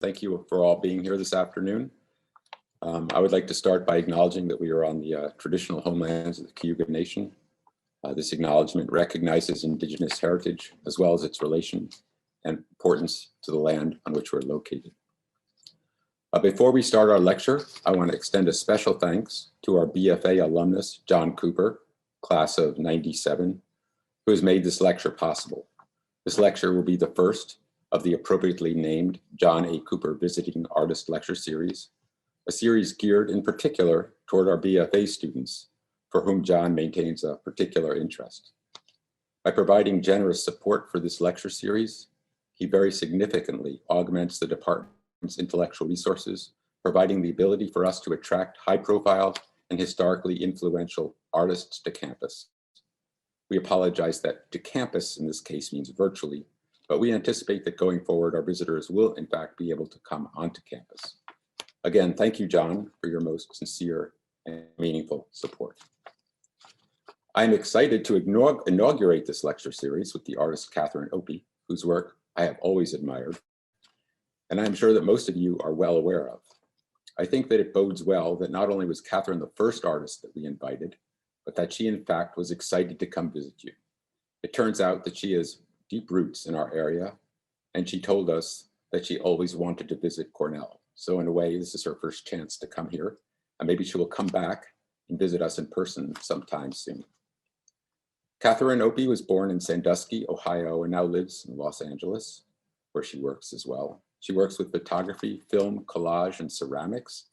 Thank you for all being here this afternoon. I would like to start by acknowledging that we are on the traditional homelands of the Cayuga Nation. This acknowledgement recognizes Indigenous heritage as well as its relation and importance to the land on which we're located. Before we start our lecture, I want to extend a special thanks to our BFA alumnus, John Cooper, class of '97, who has made this lecture possible. This lecture will be the first of the appropriately named John A. Cooper Visiting Artist Lecture Series, a series geared in particular toward our BFA students, for whom John maintains a particular interest. By providing generous support for this lecture series, he very significantly augments the department's intellectual resources, providing the ability for us to attract high-profile and historically influential artists to campus. We apologize that to campus in this case means virtually, but we anticipate that going forward, our visitors will in fact be able to come onto campus. Again, thank you, John, for your most sincere and meaningful support. I'm excited to inaugurate this lecture series with the artist Catherine Opie, whose work I have always admired, and I'm sure that most of you are well aware of. I think that it bodes well that not only was Catherine the first artist that we invited, but that she in fact was excited to come visit you. It turns out that she has deep roots in our area, and she told us that she always wanted to visit Cornell. So in a way, this is her first chance to come here, and maybe she will come back and visit us in person sometime soon. Catherine Opie was born in Sandusky, Ohio, and now lives in Los Angeles, where she works as well. She works with photography, film, collage, and ceramics.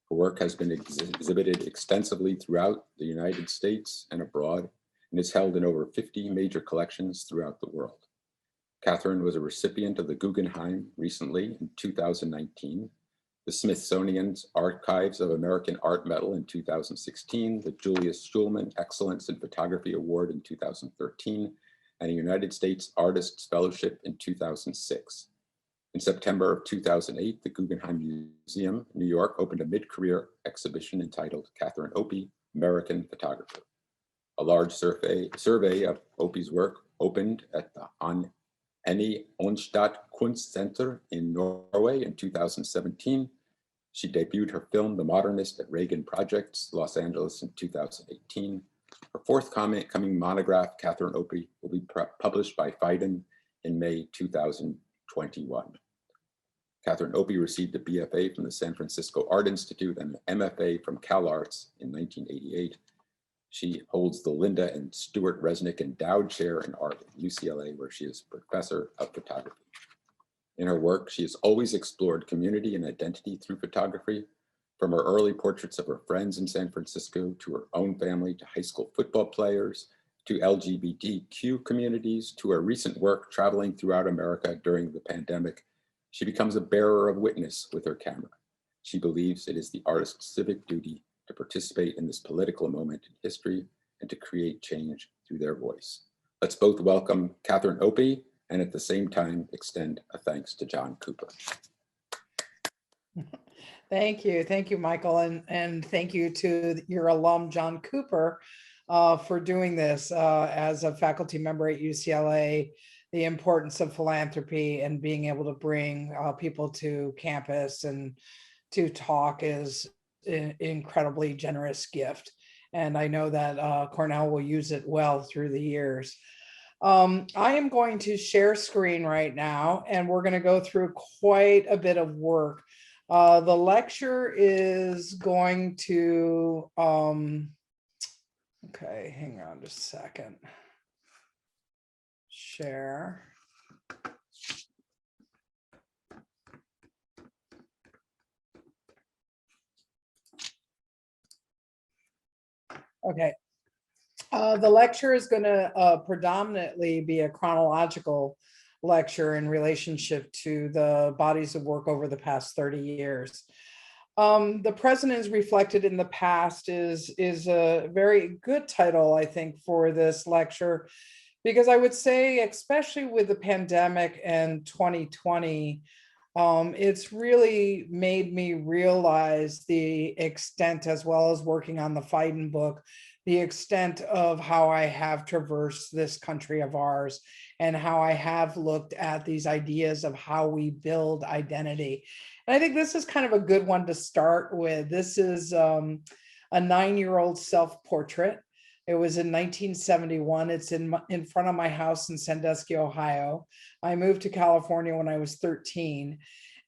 Her work has been exhibited extensively throughout the United States and abroad, and is held in over 50 major collections throughout the world. Catherine was a recipient of the Guggenheim recently in 2019, the Smithsonian's Archives of American Art Medal in 2016, the Julius Schulman Excellence in Photography Award in 2013, and a United States Artists Fellowship in 2006. In September of 2008, the Guggenheim Museum in New York opened a mid-career exhibition entitled Catherine Opie, American Photographer. A large survey of Opie's work opened at the Eni Onstad Kunstcenter in Norway in 2017. She debuted her film, The Modernist, at Reagan Projects, Los Angeles in 2018. Her forthcoming monograph, Catherine Opie, will be published by Phaidon in May 2021. Catherine Opie received a BFA from the San Francisco Art Institute and an MFA from CalArts in 1988. She holds the Linda and Stuart Resnick Endowed Chair in Art at UCLA, where she is professor of photography. In her work, she has always explored community and identity through photography, from her early portraits of her friends in San Francisco to her own family, to high school football players, to LGBTQ communities, to her recent work traveling throughout America during the pandemic. She becomes a bearer of witness with her camera. She believes it is the artist's civic duty to participate in this political moment in history and to create change through their voice. Let's both welcome Catherine Opie and at the same time extend a thanks to John Cooper. Thank you, Michael, and thank you to your alum, John Cooper, for doing this as a faculty member at UCLA, the importance of philanthropy and being able to bring people to campus and to talk is an incredibly generous gift. And I know that Cornell will use it well through the years. I am going to share screen right now, and we're going to go through quite a bit of work. The lecture is going to, okay, hang on just a second. Share. Okay. The lecture is going to predominantly be a chronological lecture in relationship to the bodies of work over the past 30 years. The present is reflected in the past is a very good title, I think, for this lecture, because I would say, especially with the pandemic and 2020, it's really made me realize the extent, as well as working on the Phaidon book, the extent of how I have traversed this country of ours and how I have looked at these ideas of how we build identity. And I think this is kind of a good one to start with. This is a 9-year-old self-portrait. It was in 1971. It's in front of my house in Sandusky, Ohio. I moved to California when I was 13.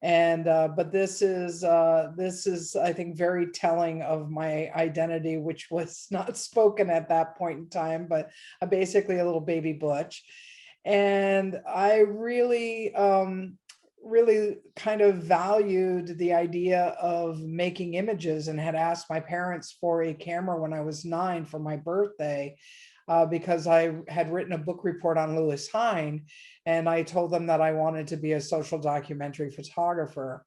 And but this is I think very telling of my identity, which was not spoken at that point in time, but basically a little baby butch. And I really kind of valued the idea of making images, and had asked my parents for a camera when I was 9 for my birthday, because I had written a book report on Lewis Hine, and I told them that I wanted to be a social documentary photographer.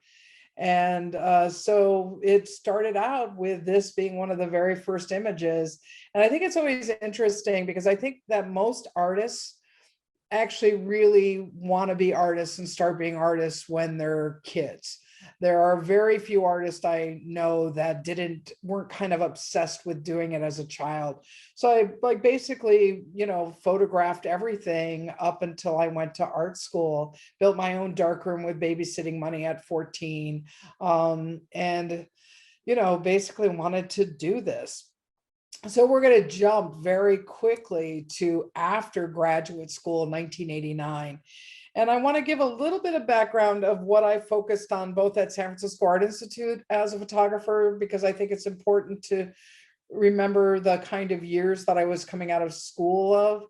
And so it started out with this being one of the very first images. And I think it's always interesting because I think that most artists actually really want to be artists and start being artists when they're kids. There are very few artists I know that weren't kind of obsessed with doing it as a child. So I basically, photographed everything up until I went to art school, built my own darkroom with babysitting money at 14. And basically wanted to do this. So we're going to jump very quickly to after graduate school in 1989. And I want to give a little bit of background of what I focused on both at San Francisco Art Institute as a photographer, because I think it's important to remember the kind of years that I was coming out of school of.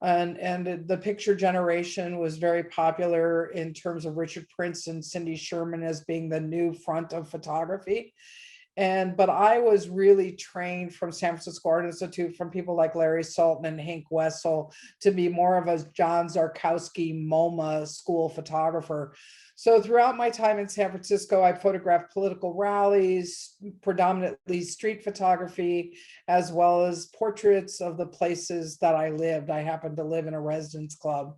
And the picture generation was very popular in terms of Richard Prince and Cindy Sherman as being the new front of photography. But I was really trained from San Francisco Art Institute, from people like Larry Sultan and Hank Wessel, to be more of a John Zarkowski MoMA school photographer. So throughout my time in San Francisco, I photographed political rallies, predominantly street photography, as well as portraits of the places that I lived. I happened to live in a residence club.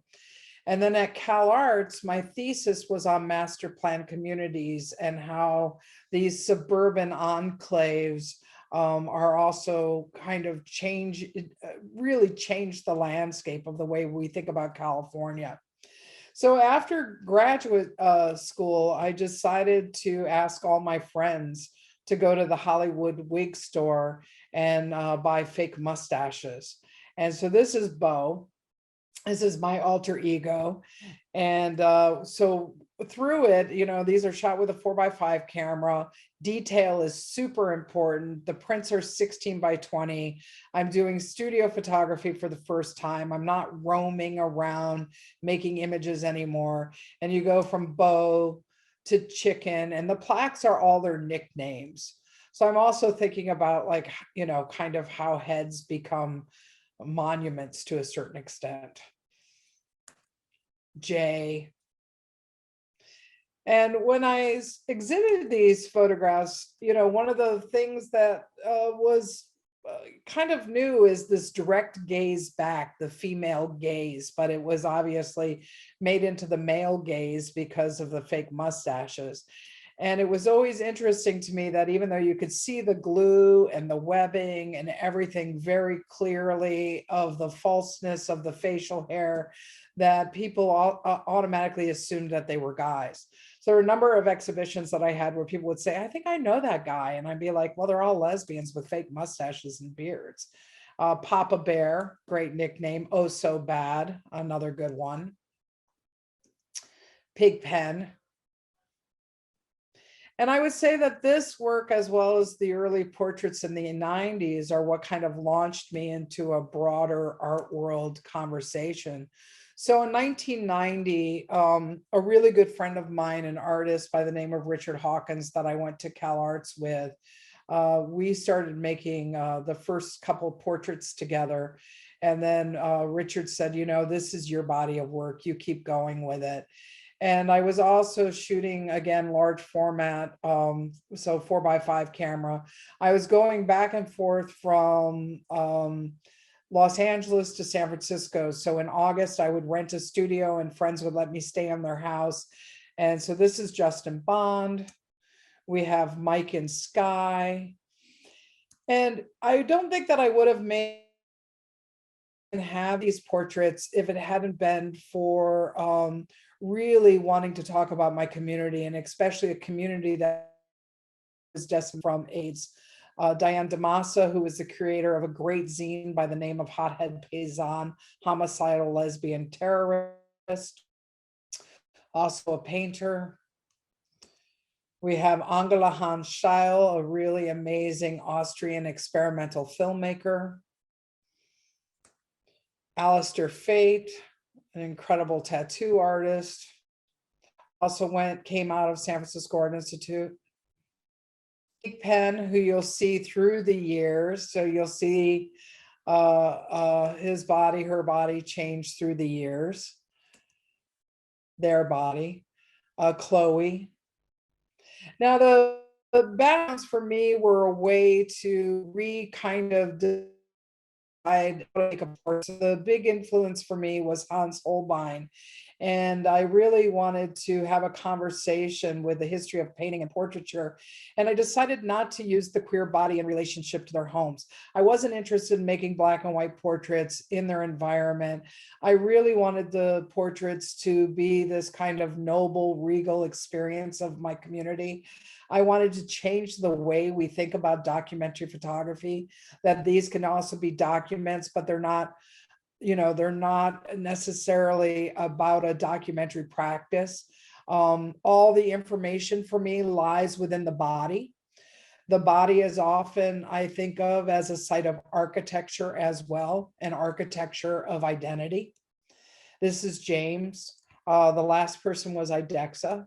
And then at Cal Arts, my thesis was on master plan communities and how these suburban enclaves are also kind of really changed the landscape of the way we think about California. So after graduate school, I decided to ask all my friends to go to the Hollywood wig store and buy fake mustaches. And so this is Bo. This is my alter ego. And so through it, these are shot with a 4x5 camera. Detail is super important. The prints are 16 by 20. I'm doing studio photography for the first time. I'm not roaming around making images anymore. And you go from Bo to Chicken, and the plaques are all their nicknames. So I'm also thinking about kind of how heads become monuments to a certain extent. Jay. And when I exhibited these photographs, one of the things that was kind of new is this direct gaze back, the female gaze, but it was obviously made into the male gaze because of the fake mustaches. And it was always interesting to me that even though you could see the glue and the webbing and everything very clearly of the falseness of the facial hair, that people automatically assumed that they were guys. So there were a number of exhibitions that I had where people would say, I think I know that guy. And I'd be like, well, they're all lesbians with fake mustaches and beards. Papa Bear, great nickname. Oh So Bad, another good one. Pigpen. And I would say that this work, as well as the early portraits in the 90s, are what kind of launched me into a broader art world conversation. So in 1990, a really good friend of mine, an artist by the name of Richard Hawkins that I went to Cal Arts with, we started making the first couple of portraits together. And then Richard said, this is your body of work. You keep going with it. And I was also shooting, again, large format, so 4x5 camera. I was going back and forth from Los Angeles to San Francisco. So in August, I would rent a studio and friends would let me stay in their house. And so this is Justin Bond. We have Mike and Sky. And I don't think that I would have made and have these portraits if it hadn't been for really wanting to talk about my community, and especially a community that is destined from AIDS. Diane DeMassa, who is the creator of a great zine by the name of Hothead Paysan, homicidal lesbian terrorist, also a painter. We have Angela Hans Scheil, a really amazing Austrian experimental filmmaker. Alistair Fate, an incredible tattoo artist. Also came out of San Francisco Art Institute. Penn, who you'll see through the years. So you'll see his body, her body change through the years. Their body. Chloe. Now the backgrounds for me were a way to kind of decide how to make a portrait. The big influence for me was Hans Holbein. And I really wanted to have a conversation with the history of painting and portraiture. And I decided not to use the queer body in relationship to their homes. I wasn't interested in making black and white portraits in their environment. I really wanted the portraits to be this kind of noble, regal experience of my community. I wanted to change the way we think about documentary photography, that these can also be documents, but they're not, they're not necessarily about a documentary practice. All the information for me lies within the body. The body is often, I think of as a site of architecture as well, an architecture of identity. This is James. The last person was Idexa.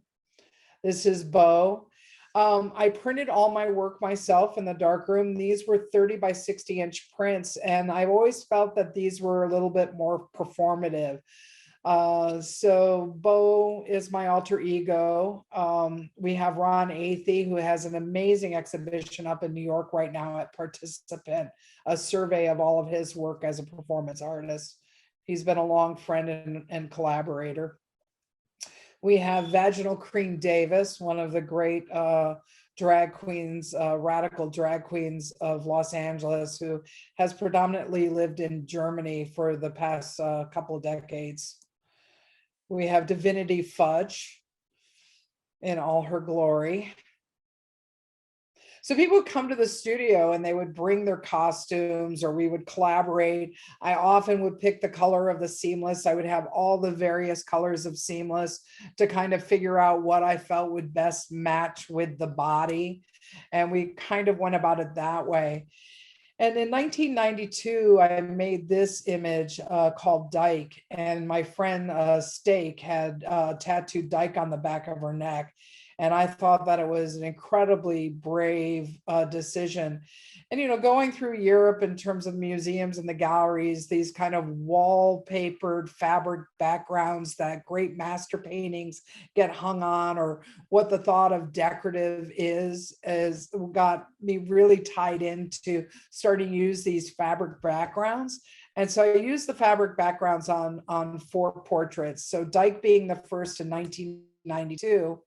This is Bo. I printed all my work myself in the darkroom. These were 30 by 60 inch prints, and I've always felt that these were a little bit more performative. So Bo is my alter ego. We have Ron Athey, who has an amazing exhibition up in New York right now at Participant, a survey of all of his work as a performance artist. He's been a long friend and collaborator. We have Vaginal Cream Davis, one of the great drag queens, radical drag queens of Los Angeles, who has predominantly lived in Germany for the past couple of decades. We have Divinity Fudge in all her glory. So people would come to the studio and they would bring their costumes, or we would collaborate. I often would pick the color of the seamless. I would have all the various colors of seamless to kind of figure out what I felt would best match with the body. And we kind of went about it that way. And in 1992, I made this image called Dyke, and my friend Stake had tattooed Dyke on the back of her neck. And I thought that it was an incredibly brave decision. And, going through Europe in terms of museums and the galleries, these kind of wallpapered fabric backgrounds that great master paintings get hung on, or what the thought of decorative is got me really tied into starting to use these fabric backgrounds. And so I used the fabric backgrounds on 4 portraits. So Dyke being the first in 1992.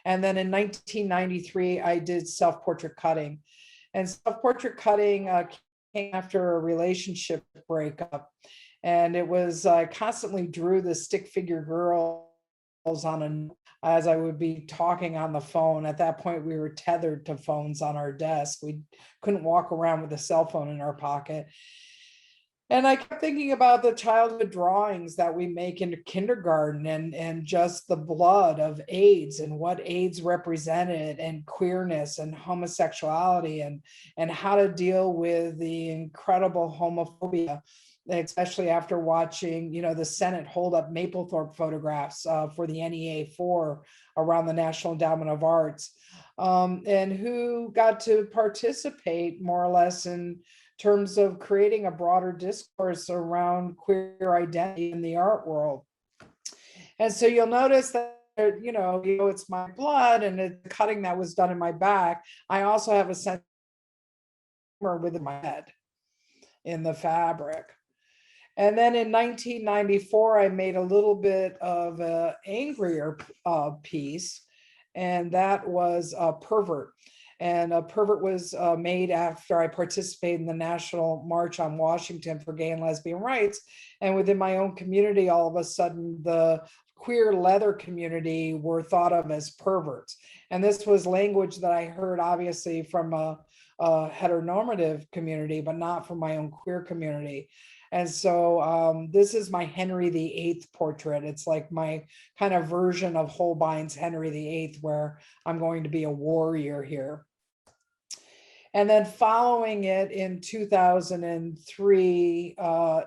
And then in 1993, I did self-portrait cutting. And self-portrait cutting came after a relationship breakup. And it was, I constantly drew the stick figure girls as I would be talking on the phone. At that point, we were tethered to phones on our desk. We couldn't walk around with a cell phone in our pocket. And I kept thinking about the childhood drawings that we make in kindergarten, and just the blood of AIDS and what AIDS represented, and queerness and homosexuality, and how to deal with the incredible homophobia, especially after watching, the Senate hold up Mapplethorpe photographs for the NEA4 around the National Endowment of Arts, and who got to participate more or less in terms of creating a broader discourse around queer identity in the art world. And so you'll notice that, it's my blood and the cutting that was done in my back. I also have a sense of within my head in the fabric. And then in 1994, I made a little bit of an angrier piece, and that was a Pervert. And Pervert was made after I participated in the National March on Washington for gay and lesbian rights. And within my own community, all of a sudden, the queer leather community were thought of as perverts. And this was language that I heard obviously from a heteronormative community, but not from my own queer community. And so this is my Henry VIII portrait. It's like my kind of version of Holbein's Henry VIII, where I'm going to be a warrior here. And then following it in 2003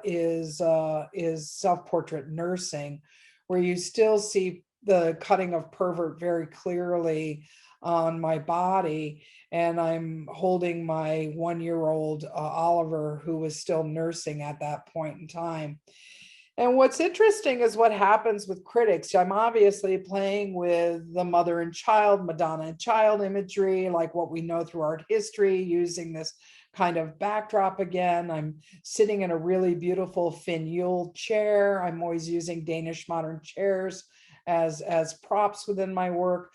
is Self-Portrait Nursing, where you still see the cutting of pervert very clearly on my body. And I'm holding my 1-year-old Oliver, who was still nursing at that point in time. And what's interesting is what happens with critics. I'm obviously playing with the mother and child, Madonna and child imagery, like what we know through art history, using this kind of backdrop again. I'm sitting in a really beautiful finial chair. I'm always using Danish modern chairs as props within my work.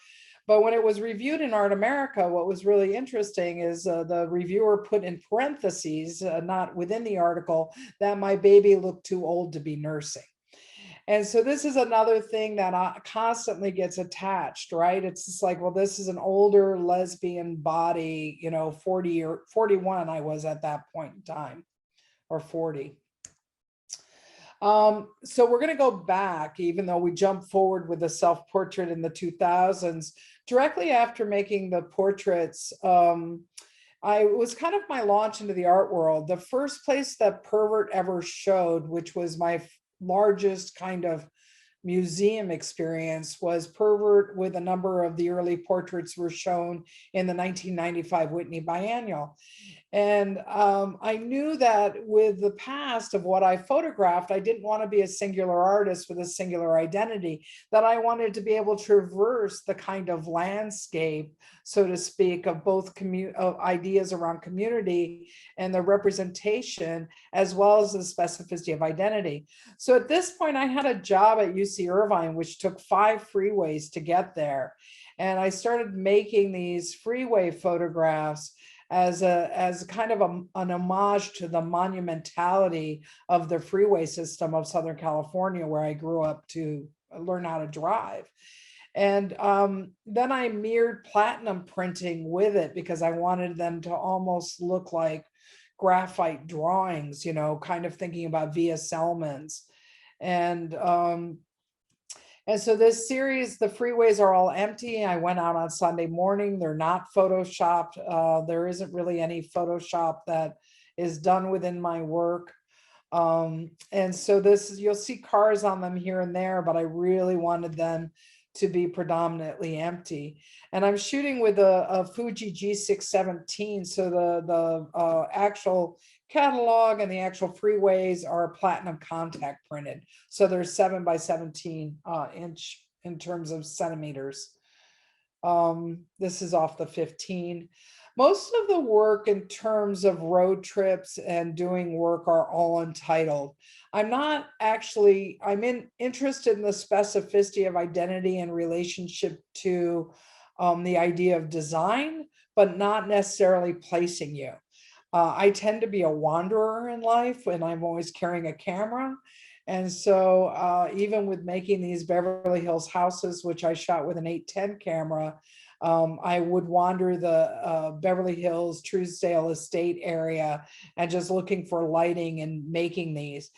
But when it was reviewed in Art America, what was really interesting is the reviewer put in parentheses, not within the article, that my baby looked too old to be nursing. And so this is another thing that constantly gets attached, right? It's just like, well, this is an older lesbian body, 40 or 41 I was at that point in time, or 40. So we're going to go back, even though we jump forward with the self-portrait in the 2000s. Directly after making the portraits, I was kind of my launch into the art world. The first place that Pervert ever showed, which was my largest kind of museum experience, was Pervert with a number of the early portraits were shown in the 1995 Whitney Biennial. And I knew that with the past of what I photographed, I didn't want to be a singular artist with a singular identity, that I wanted to be able to traverse the kind of landscape, so to speak, of both of ideas around community and the representation, as well as the specificity of identity. So at this point, I had a job at UC Irvine, which took 5 freeways to get there. And I started making these freeway photographs as kind of an homage to the monumentality of the freeway system of Southern California, where I grew up to learn how to drive. And then I mirrored platinum printing with it because I wanted them to almost look like graphite drawings, kind of thinking about Via Selmans. And so this series, the freeways are all empty. I went out on Sunday morning. They're not photoshopped. There isn't really any Photoshop that is done within my work. And so you'll see cars on them here and there, but I really wanted them to be predominantly empty. And I'm shooting with a Fuji G617. So the actual catalog and the actual freeways are platinum contact printed. So they're 7 by 17 inch in terms of centimeters. This is off the 15. Most of the work in terms of road trips and doing work are all untitled. I'm interested in the specificity of identity in relationship to the idea of design, but not necessarily placing you. I tend to be a wanderer in life, and I'm always carrying a camera. And so even with making these Beverly Hills houses, which I shot with an 810 camera, I would wander the Beverly Hills, Truesdale Estate area and just looking for lighting and making these.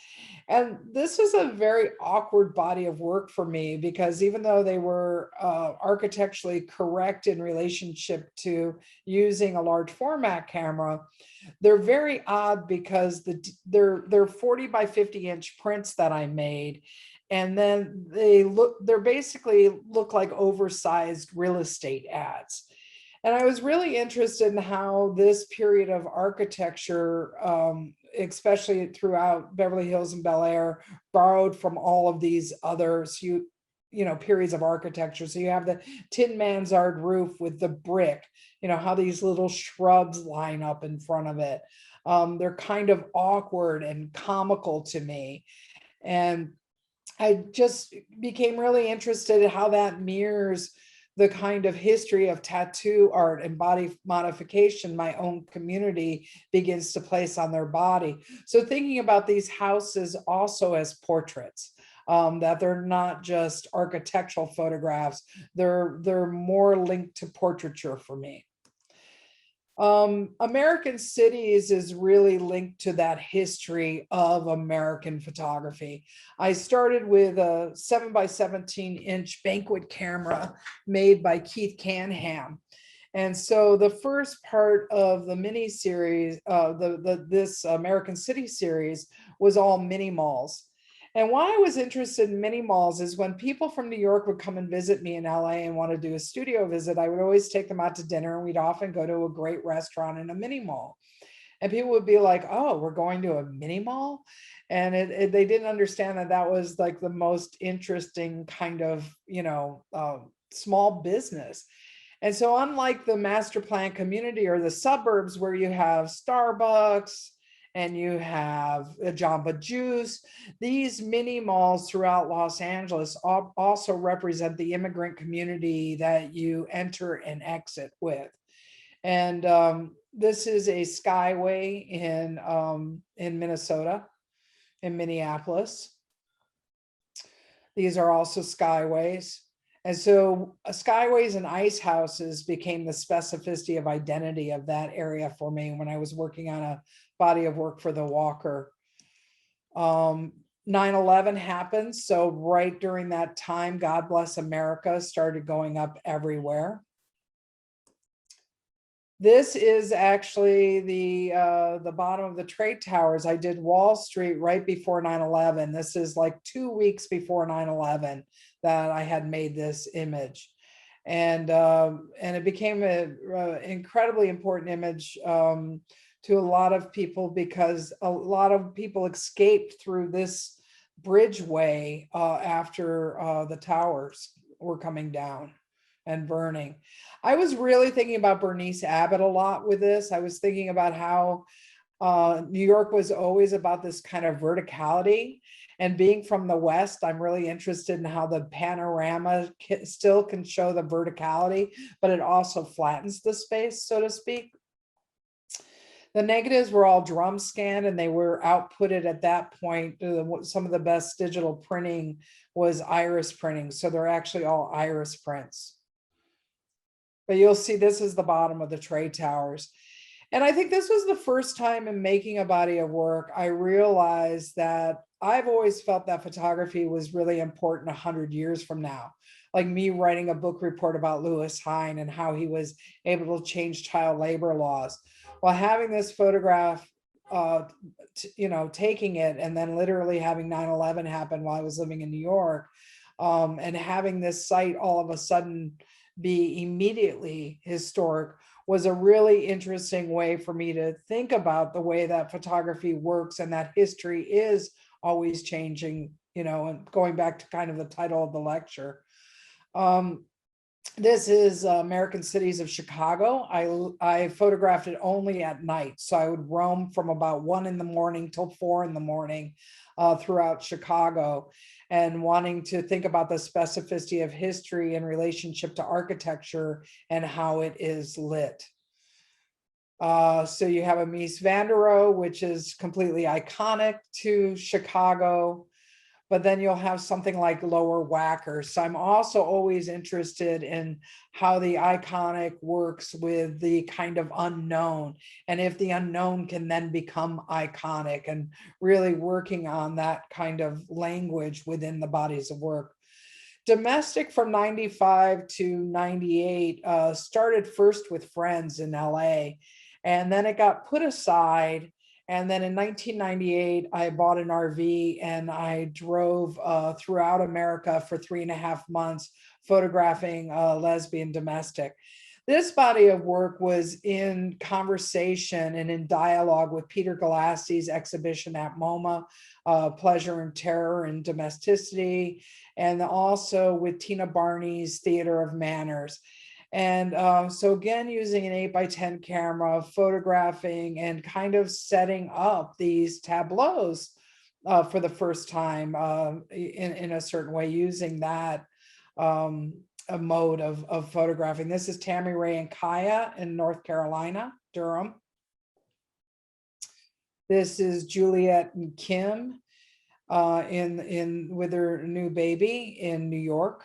And this is a very awkward body of work for me, because even though they were architecturally correct in relationship to using a large format camera, they're very odd because they're 40 by 50 inch prints that I made. And then they're basically look like oversized real estate ads. And I was really interested in how this period of architecture, especially throughout Beverly Hills and Bel Air, borrowed from all of these other periods of architecture. So you have the tin mansard roof with the brick, how these little shrubs line up in front of it. They're kind of awkward and comical to me. And I just became really interested in how that mirrors the kind of history of tattoo art and body modification my own community begins to place on their body. So thinking about these houses also as portraits, that they're not just architectural photographs, they're more linked to portraiture for me. American Cities is really linked to that history of American photography. I started with a 7x17-inch banquet camera made by Keith Canham. And so the first part of the mini series, this American City series, was all mini malls. And why I was interested in mini malls is when people from New York would come and visit me in LA and want to do a studio visit, I would always take them out to dinner, and we'd often go to a great restaurant in a mini mall. And people would be like, oh, we're going to a mini mall? And they didn't understand that that was like the most interesting kind of, small business. And so unlike the master plan community or the suburbs where you have Starbucks and you have a Jamba Juice, these mini malls throughout Los Angeles also represent the immigrant community that you enter and exit with. And this is a Skyway in Minnesota, in Minneapolis. These are also Skyways. And so Skyways and ice houses became the specificity of identity of that area for me when I was working on a body of work for the Walker. 9/11 happened. So right during that time, God Bless America started going up everywhere. This is actually the bottom of the trade towers. I did Wall Street right before 9/11. This is like 2 weeks before 9/11 that I had made this image. And it became an incredibly important image to a lot of people, because a lot of people escaped through this bridgeway after the towers were coming down and burning. I was really thinking about Bernice Abbott a lot with this. I was thinking about how New York was always about this kind of verticality. And being from the West, I'm really interested in how the panorama still can show the verticality, but it also flattens the space, so to speak. The negatives were all drum scanned, and they were outputted at that point. Some of the best digital printing was iris printing. So they're actually all iris prints. But you'll see this is the bottom of the trade towers. And I think this was the first time in making a body of work, I realized that I've always felt that photography was really important 100 years from now. Like me writing a book report about Lewis Hine and how he was able to change child labor laws. While having this photograph, taking it and then literally having 9/11 happen while I was living in New York, and having this site all of a sudden be immediately historic was a really interesting way for me to think about the way that photography works, and that history is always changing, and going back to kind of the title of the lecture. This is American Cities of Chicago. I photographed it only at night. So I would roam from about 1 a.m. till 4 a.m. Throughout Chicago, and wanting to think about the specificity of history in relationship to architecture and how it is lit. So you have a Mies van der Rohe, which is completely iconic to Chicago. But then you'll have something like Lower Wacker. So I'm also always interested in how the iconic works with the kind of unknown, and if the unknown can then become iconic, and really working on that kind of language within the bodies of work. Domestic from 95 to 98 started first with friends in LA, and then it got put aside. And then in 1998, I bought an RV and I drove throughout America for 3.5 months, photographing lesbian domestic. This body of work was in conversation and in dialogue with Peter Galassi's exhibition at MoMA, Pleasure and Terror and Domesticity, and also with Tina Barney's Theater of Manners. And so again, using an 8x10 camera, photographing and kind of setting up these tableaus for the first time in a certain way, using that mode of photographing. This is Tammy Ray and Kaya in North Carolina, Durham. This is Juliet and Kim with their new baby in New York.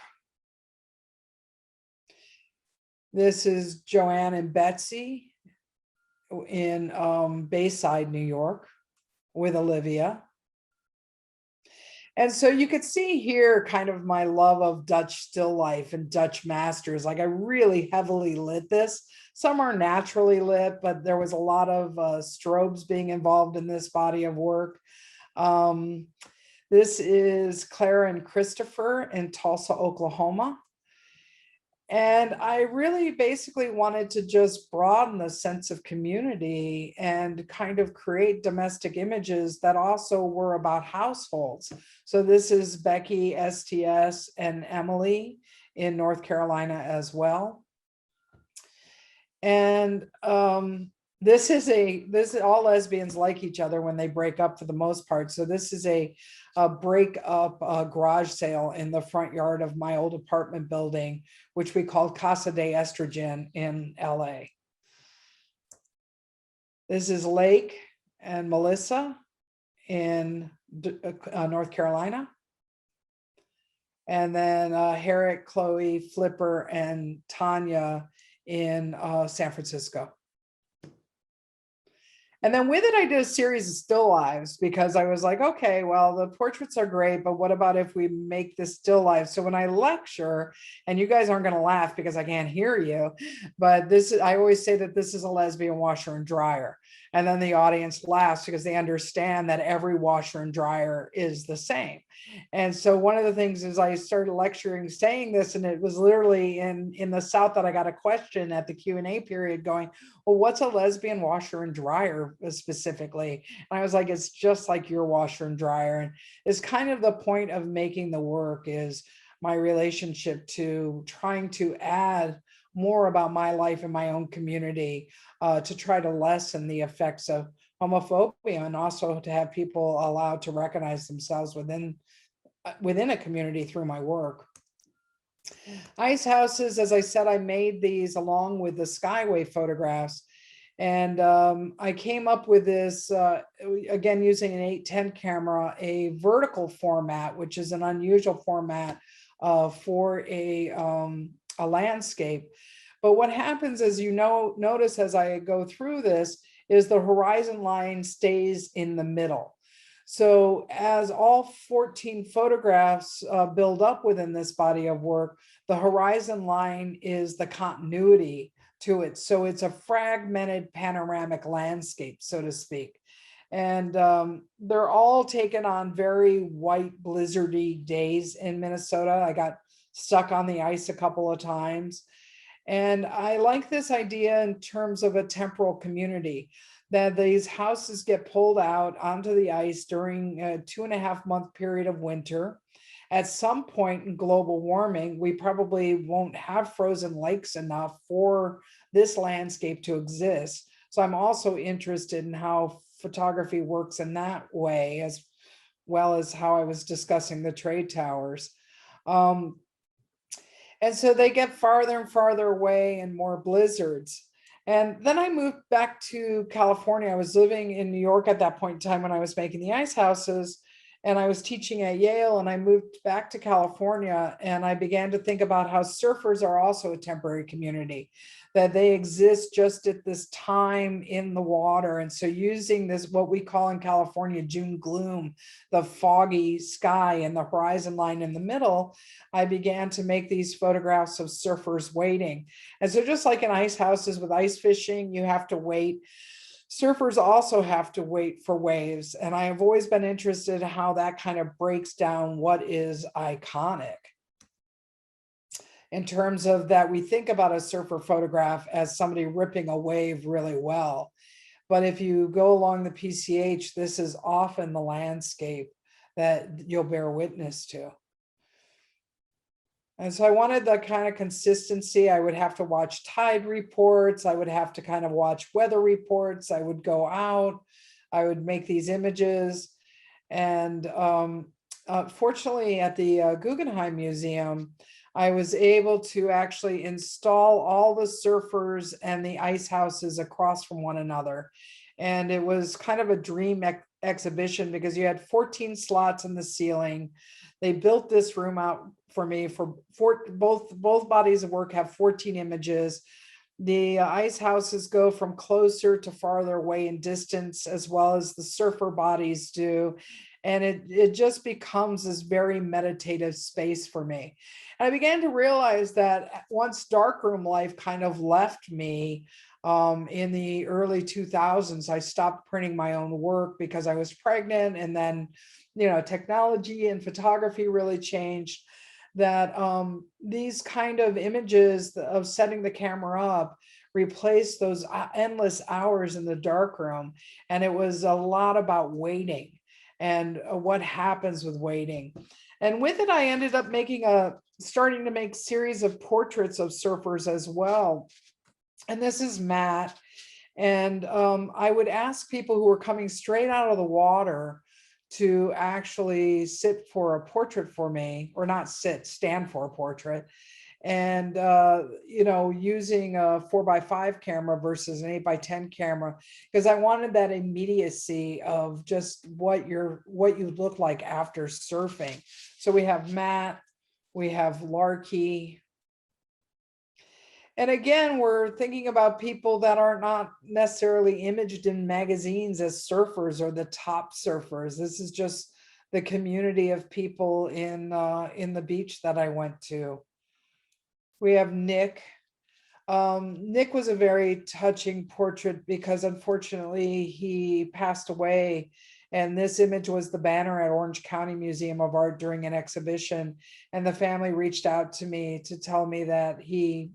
This is Joanne and Betsy in Bayside, New York, with Olivia. And so you could see here kind of my love of Dutch still life and Dutch masters. Like I really heavily lit this. Some are naturally lit, but there was a lot of strobes being involved in this body of work. This is Clara and Christopher in Tulsa, Oklahoma. And I really basically wanted to just broaden the sense of community and kind of create domestic images that also were about households. So this is Becky, STS, and Emily in North Carolina as well. And this is all lesbians like each other when they break up for the most part. So this is a break up garage sale in the front yard of my old apartment building, which we called Casa de Estrogen in LA. This is Lake and Melissa in North Carolina. And then Herrick, Chloe, Flipper, and Tanya in San Francisco. And then with it, I did a series of still lives because I was like, okay, well, the portraits are great, but what about if we make this still life? So when I lecture, and you guys aren't going to laugh because I can't hear you, but this is, I always say that this is a lesbian washer and dryer. And then the audience laughs because they understand that every washer and dryer is the same. And so one of the things is I started lecturing saying this, and it was literally in the South that I got a question at the Q&A period going, well, what's a lesbian washer and dryer specifically? And I was like, it's just like your washer and dryer. And it's kind of the point of making the work is my relationship to trying to add more about my life in my own community to try to lessen the effects of homophobia and also to have people allowed to recognize themselves within a community through my work. Ice houses, as I said, I made these along with the Skyway photographs. And I came up with this, again, using an 810 camera, a vertical format, which is an unusual format for a landscape. But what happens is, notice as I go through this, is the horizon line stays in the middle. So as all 14 photographs build up within this body of work, the horizon line is the continuity to it. So it's a fragmented panoramic landscape, so to speak. And they're all taken on very white blizzardy days in Minnesota. I got stuck on the ice a couple of times. And I like this idea in terms of a temporal community, that these houses get pulled out onto the ice during a 2.5-month period of winter. At some point in global warming, we probably won't have frozen lakes enough for this landscape to exist. So I'm also interested in how photography works in that way, as well as how I was discussing the trade towers. And so they get farther and farther away and more blizzards. And then I moved back to California. I was living in New York at that point in time when I was making the ice houses, and I was teaching at Yale, and I moved back to California, and I began to think about how surfers are also a temporary community, that they exist just at this time in the water. And so using this, what we call in California, June gloom, the foggy sky and the horizon line in the middle, I began to make these photographs of surfers waiting. And so just like in ice houses with ice fishing, you have to wait. Surfers also have to wait for waves. And I have always been interested in how that kind of breaks down what is iconic. In terms of that, we think about a surfer photograph as somebody ripping a wave really well. But if you go along the PCH, this is often the landscape that you'll bear witness to. And so I wanted the kind of consistency. I would have to watch tide reports. I would have to kind of watch weather reports. I would go out. I would make these images. And fortunately, at the Guggenheim Museum, I was able to actually install all the surfers and the ice houses across from one another. And it was kind of a dream exhibition because you had 14 slots in the ceiling. They built this room out for me for both bodies of work have 14 images. The ice houses go from closer to farther away in distance, as well as the surfer bodies do. And it just becomes this very meditative space for me. And I began to realize that once darkroom life kind of left me in the early 2000s, I stopped printing my own work because I was pregnant. And then, technology and photography really changed, that these kind of images of setting the camera up replaced those endless hours in the darkroom. And it was a lot about waiting and what happens with waiting. And with it, I ended up starting to make series of portraits of surfers as well. And this is Matt. And I would ask people who were coming straight out of the water to actually sit for a portrait for me, or not sit, stand for a portrait. And, using a 4x5 camera versus an 8x10 camera, because I wanted that immediacy of just what you look like after surfing. So we have Matt, we have Larky. And again, we're thinking about people that are not necessarily imaged in magazines as surfers or the top surfers. This is just the community of people in the beach that I went to. We have Nick. Nick was a very touching portrait because unfortunately he passed away. And this image was the banner at Orange County Museum of Art during an exhibition. And the family reached out to me to tell me that he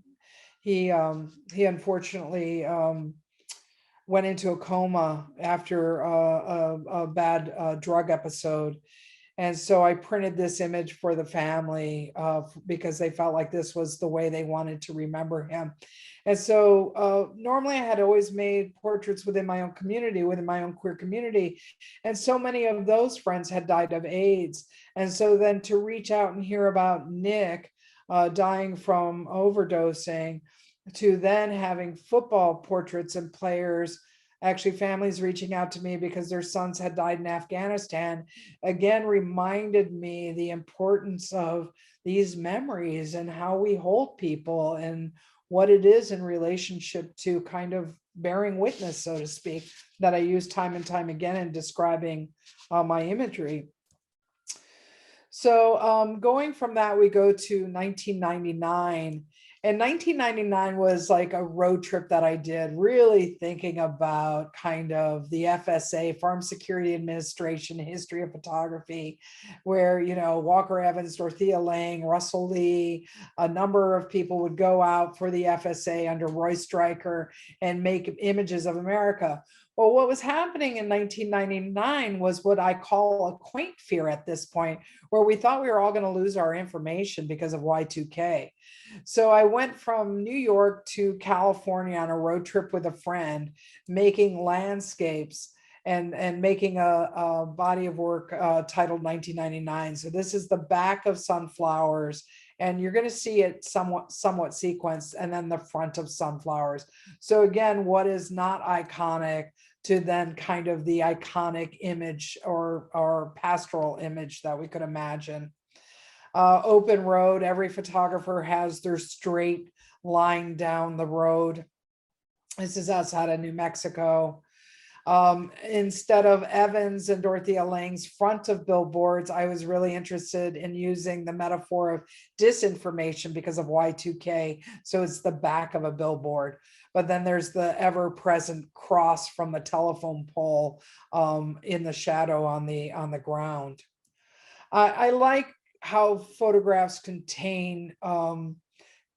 unfortunately went into a coma after a bad drug episode. And so I printed this image for the family because they felt like this was the way they wanted to remember him. And so normally I had always made portraits within my own community, within my own queer community. And so many of those friends had died of AIDS. And so then to reach out and hear about Nick dying from overdosing, to then having football portraits and players, actually families reaching out to me because their sons had died in Afghanistan, again reminded me the importance of these memories and how we hold people and what it is in relationship to kind of bearing witness, so to speak, that I use time and time again in describing my imagery. So going from that, we go to 1999. And 1999 was like a road trip that I did, really thinking about kind of the FSA, Farm Security Administration, history of photography, where, Walker Evans, Dorothea Lange, Russell Lee, a number of people would go out for the FSA under Roy Stryker and make images of America. Well, what was happening in 1999 was what I call a quaint fear at this point, where we thought we were all going to lose our information because of Y2K. So I went from New York to California on a road trip with a friend, making landscapes and making a body of work titled 1999. So this is the back of sunflowers, and you're going to see it somewhat sequenced, and then the front of sunflowers. So again, what is not iconic to then kind of the iconic image or pastoral image that we could imagine. Open road, every photographer has their straight line down the road. This is outside of New Mexico. Instead of Evans and Dorothea Lange's front of billboards, I was really interested in using the metaphor of disinformation because of Y2K. So it's the back of a billboard. But then there's the ever-present cross from the telephone pole in the shadow on the ground. I like how photographs contain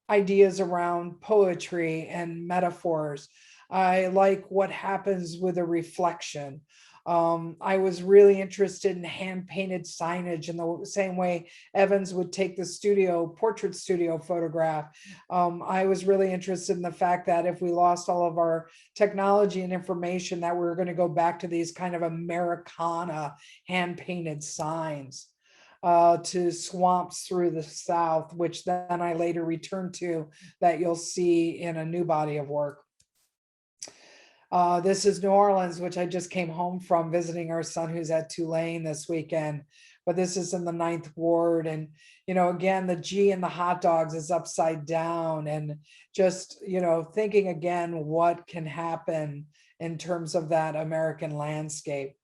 ideas around poetry and metaphors. I like what happens with a reflection. I was really interested in hand-painted signage in the same way Evans would take the portrait studio photograph. I was really interested in the fact that if we lost all of our technology and information, that we were going to go back to these kind of Americana hand-painted signs. to swamps through the South, which then I later returned to, that you'll see in a new body of work. This is New Orleans, which I just came home from visiting our son who's at Tulane this weekend. But this is in the 9th Ward. And, again, the G in the hot dogs is upside down. And just, thinking again, what can happen in terms of that American landscape.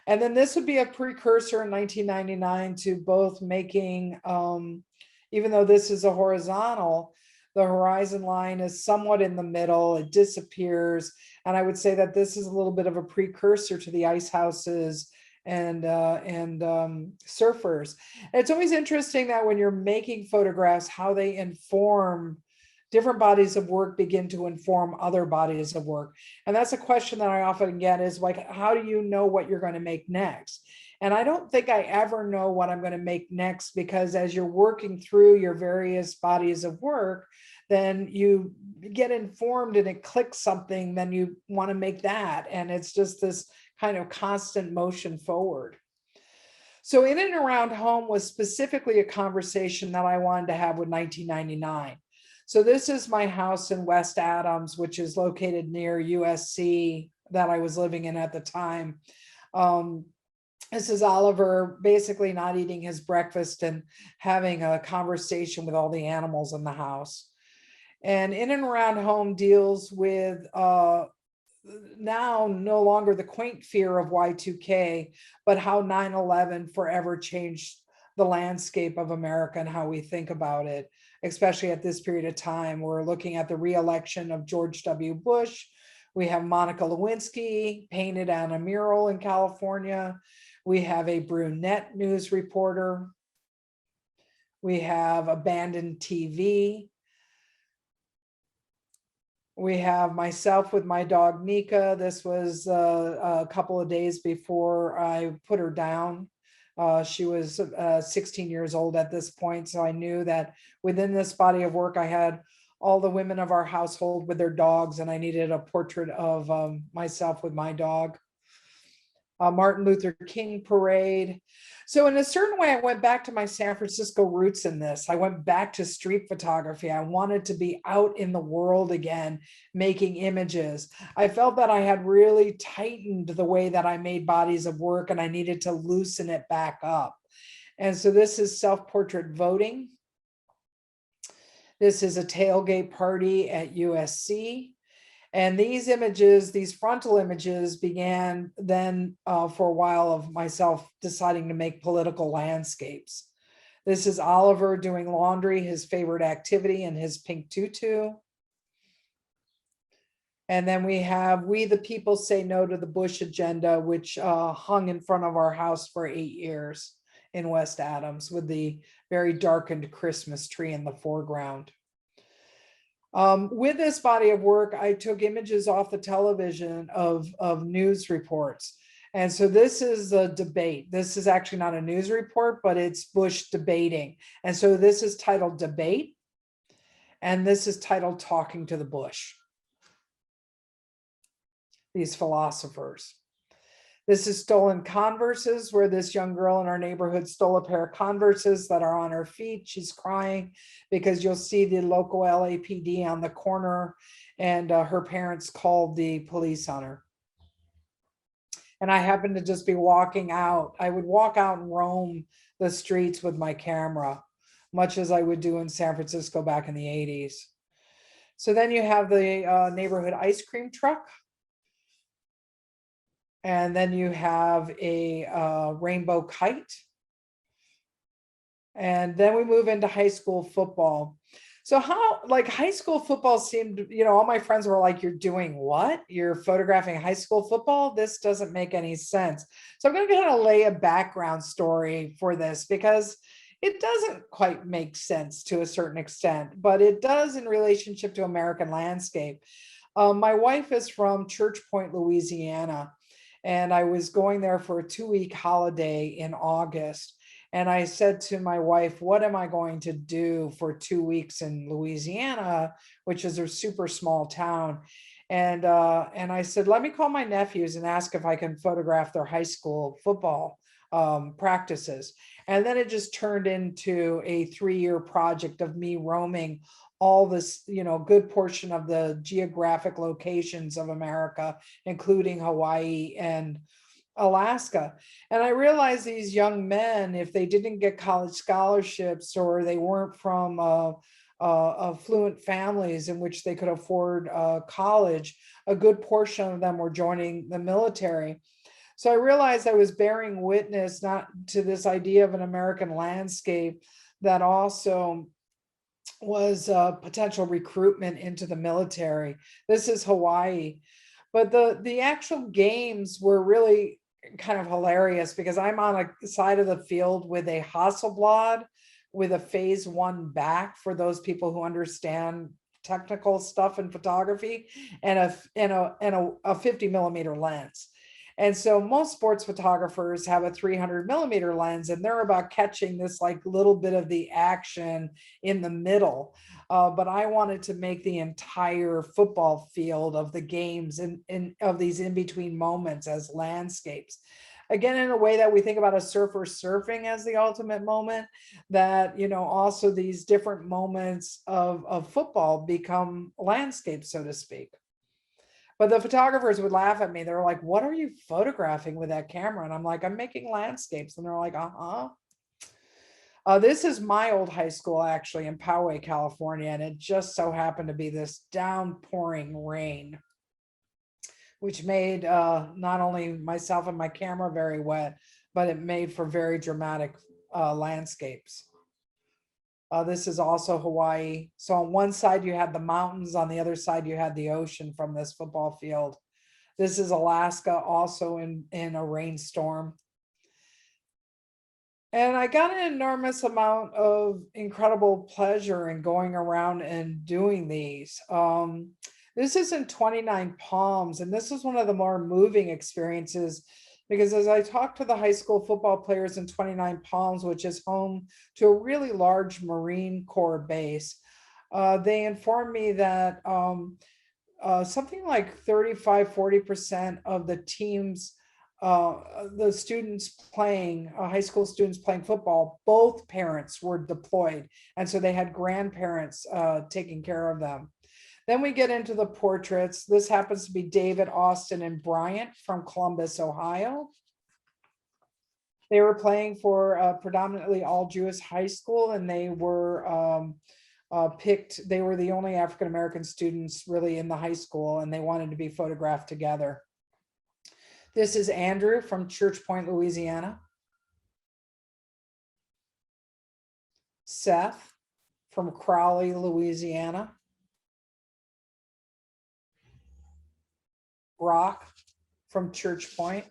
And then this would be a precursor in 1999 to both making, even though this is a horizontal, the horizon line is somewhat in the middle, it disappears. And I would say that this is a little bit of a precursor to the ice houses and surfers. And it's always interesting that when you're making photographs, how they inform different bodies of work begin to inform other bodies of work. And that's a question that I often get is like, how do you know what you're going to make next? And I don't think I ever know what I'm going to make next, because as you're working through your various bodies of work, then you get informed and it clicks something, then you want to make that. And it's just this kind of constant motion forward. So in and around home was specifically a conversation that I wanted to have with 1999. So this is my house in West Adams, which is located near USC that I was living in at the time. This is Oliver basically not eating his breakfast and having a conversation with all the animals in the house. And in and around home deals with now no longer the quaint fear of Y2K, but how 9/11 forever changed the landscape of America and how we think about it, especially at this period of time. We're looking at the re-election of George W. Bush. We have Monica Lewinsky painted on a mural in California. We have a brunette news reporter. We have abandoned TV. We have myself with my dog Nika. This was a couple of days before I put her down. She was 16 years old at this point. So I knew that within this body of work, I had all the women of our household with their dogs, and I needed a portrait of myself with my dog. Martin Luther King parade. So in a certain way, I went back to my San Francisco roots in this. I went back to street photography. I wanted to be out in the world again, making images. I felt that I had really tightened the way that I made bodies of work, and I needed to loosen it back up. And so this is self-portrait voting. This is a tailgate party at USC. And these images, these frontal images, began then for a while of myself deciding to make political landscapes. This is Oliver doing laundry, his favorite activity, in his pink tutu. And then we have We the People Say No to the Bush Agenda, which hung in front of our house for 8 years in West Adams, with the very darkened Christmas tree in the foreground. With this body of work, I took images off the television of news reports. And so this is a debate. This is actually not a news report, but it's Bush debating. And so this is titled Debate, and this is titled Talking to the Bush. These philosophers. This is stolen Converses, where this young girl in our neighborhood stole a pair of Converses that are on her feet. She's crying because you'll see the local LAPD on the corner, and her parents called the police on her. And I happened to just be walking out. I would walk out and roam the streets with my camera, much as I would do in San Francisco back in the 80s. So then you have the neighborhood ice cream truck. And then you have a rainbow kite. And then we move into high school football. So how, like, high school football seemed, all my friends were like, you're doing what? You're photographing high school football? This doesn't make any sense. So I'm going to kind of lay a background story for this, because it doesn't quite make sense to a certain extent, but it does in relationship to American landscape. My wife is from Church Point, Louisiana. And I was going there for a 2-week holiday in August. And I said to my wife, what am I going to do for 2 weeks in Louisiana, which is a super small town? And I said, let me call my nephews and ask if I can photograph their high school football practices. And then it just turned into a 3-year project of me roaming all this, good portion of the geographic locations of America, including Hawaii and Alaska. And I realized these young men, if they didn't get college scholarships or they weren't from affluent families in which they could afford college, a good portion of them were joining the military. So I realized I was bearing witness not to this idea of an American landscape that also was potential recruitment into the military. This is Hawaii. But the actual games were really kind of hilarious because I'm on a side of the field with a Hasselblad with a phase 1 back for those people who understand technical stuff in photography, and a 50 millimeter lens. And so most sports photographers have a 300 millimeter lens, and they're about catching this like little bit of the action in the middle. But I wanted to make the entire football field of the games and of these in-between moments as landscapes. Again, in a way that we think about a surfer surfing as the ultimate moment, that, also these different moments of football become landscapes, so to speak. But the photographers would laugh at me. They were like, "What are you photographing with that camera?" And I'm like, "I'm making landscapes." And they're like, "Uh-huh." This is my old high school, actually, in Poway, California. And it just so happened to be this downpouring rain, which made not only myself and my camera very wet, but it made for very dramatic landscapes. This is also Hawaii. So on one side you had the mountains, on the other side you had the ocean from this football field. This is Alaska, also in a rainstorm. And I got an enormous amount of incredible pleasure in going around and doing these. This is in 29 Palms, and this is one of the more moving experiences because as I talked to the high school football players in 29 Palms, which is home to a really large Marine Corps base, they informed me that something like 35–40% of the teams, the students playing, high school students playing football, both parents were deployed. And so they had grandparents taking care of them. Then we get into the portraits. This happens to be David, Austin, and Bryant from Columbus, Ohio. They were playing for a predominantly all Jewish high school, and they were picked. They were the only African-American students really in the high school, and they wanted to be photographed together. This is Andrew from Church Point, Louisiana. Seth from Crowley, Louisiana. Brock from Church Point.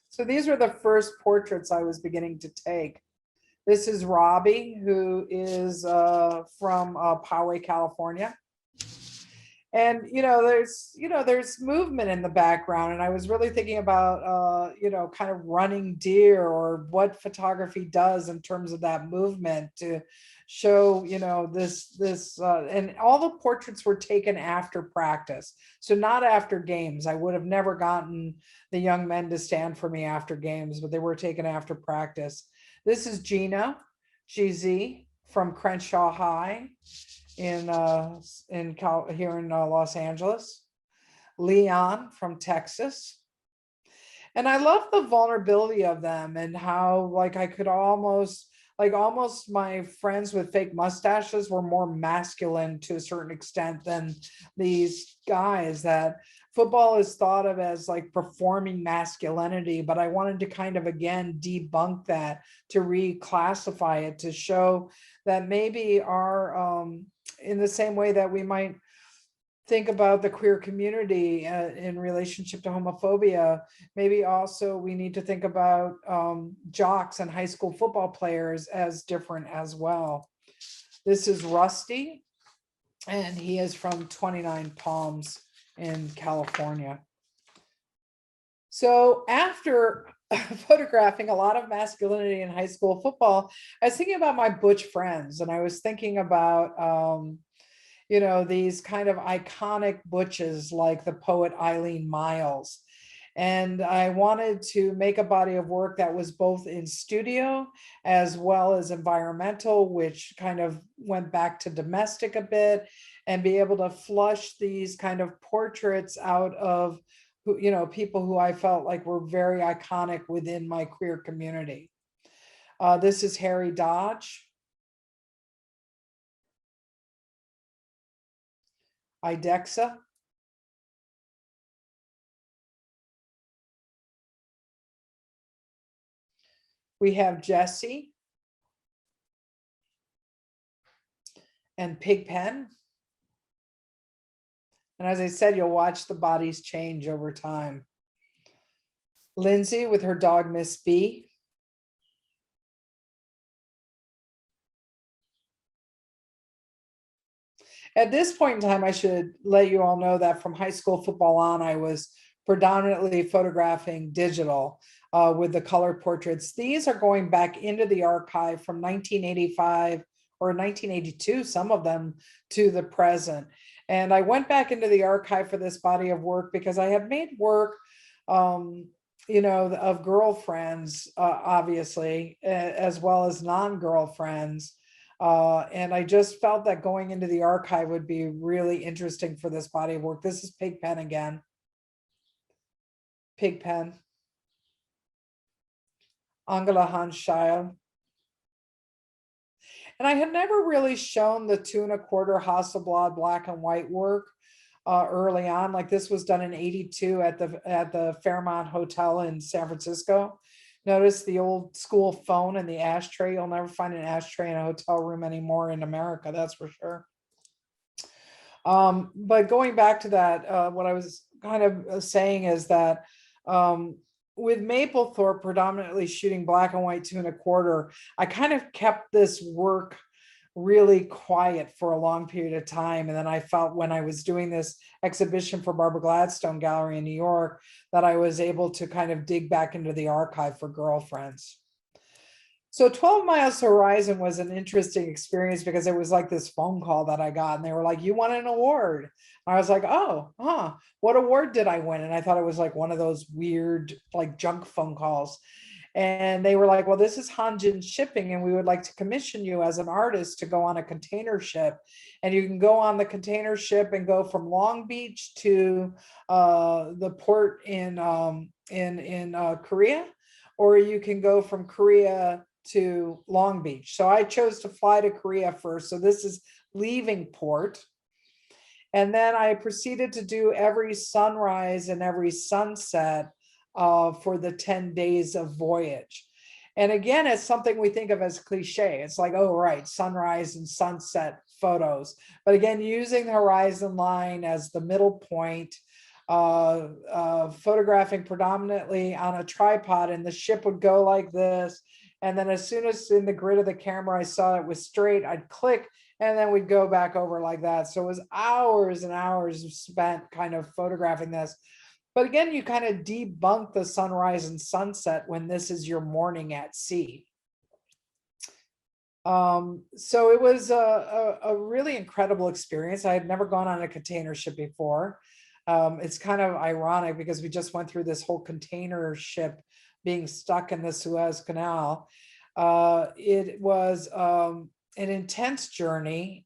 So these were the first portraits I was beginning to take. This is Robbie, who is from Poway, California. And, there's movement in the background. And I was really thinking about, kind of running deer or what photography does in terms of that movement to show, and all the portraits were taken after practice. So not after games. I would have never gotten the young men to stand for me after games, but they were taken after practice. This is Gina, GZ from Crenshaw High here in Los Angeles. Leon from Texas. And I love the vulnerability of them and how I could almost my friends with fake mustaches were more masculine to a certain extent than these guys. That football is thought of as performing masculinity, but I wanted to kind of again debunk that, to reclassify it, to show that maybe our in the same way that we might think about the queer community in relationship to homophobia, maybe also we need to think about jocks and high school football players as different as well. This is Rusty, and he is from 29 Palms in California. So after photographing a lot of masculinity in high school football, I was thinking about my butch friends, and I was thinking about these kind of iconic butches like the poet Eileen Miles. And I wanted to make a body of work that was both in studio as well as environmental, which kind of went back to domestic a bit, and be able to flush these kind of portraits out of who, people who I felt like were very iconic within my queer community. This is Harry Dodge. Idexa. We have Jesse and Pigpen. And as I said, you'll watch the bodies change over time. Lindsay with her dog, Miss B. At this point in time, I should let you all know that from high school football on, I was predominantly photographing digital with the color portraits. These are going back into the archive from 1985 or 1982, some of them, to the present. And I went back into the archive for this body of work because I had made work, of girlfriends, obviously, as well as non-girlfriends. And I just felt that going into the archive would be really interesting for this body of work. This is Pigpen again. Pigpen. Angela Hanschild. And I had never really shown the 2 1/4 Hasselblad black and white work early on. Like this was done in '82 at the Fairmont Hotel in San Francisco. Notice the old school phone and the ashtray. You'll never find an ashtray in a hotel room anymore in America, that's for sure. But going back to that, what I was kind of saying is that with Mapplethorpe predominantly shooting black and white 2 1/4, I kind of kept this work really quiet for a long period of time. And then I felt when I was doing this exhibition for Barbara Gladstone Gallery in New York, that I was able to kind of dig back into the archive for girlfriends. So 12 Miles to Horizon was an interesting experience because it was like this phone call that I got and they were like, you won an award. And I was like, oh, what award did I win? And I thought it was like one of those weird, like junk phone calls. And they were like, well, this is Hanjin Shipping, and we would like to commission you as an artist to go on a container ship. And you can go on the container ship and go from Long Beach to the port in Korea, or you can go from Korea to Long Beach. So I chose to fly to Korea first. So this is leaving port. And then I proceeded to do every sunrise and every sunset for the 10 days of voyage. And again, it's something we think of as cliche. It's like, oh, right, sunrise and sunset photos. But again, using the horizon line as the middle point, photographing predominantly on a tripod, and the ship would go like this. And then as soon as in the grid of the camera, I saw it was straight, I'd click, and then we'd go back over like that. So it was hours and hours spent kind of photographing this. But again, you kind of debunk the sunrise and sunset when this is your morning at sea. So it was a really incredible experience. I had never gone on a container ship before. It's kind of ironic because we just went through this whole container ship being stuck in the Suez Canal. It was an intense journey.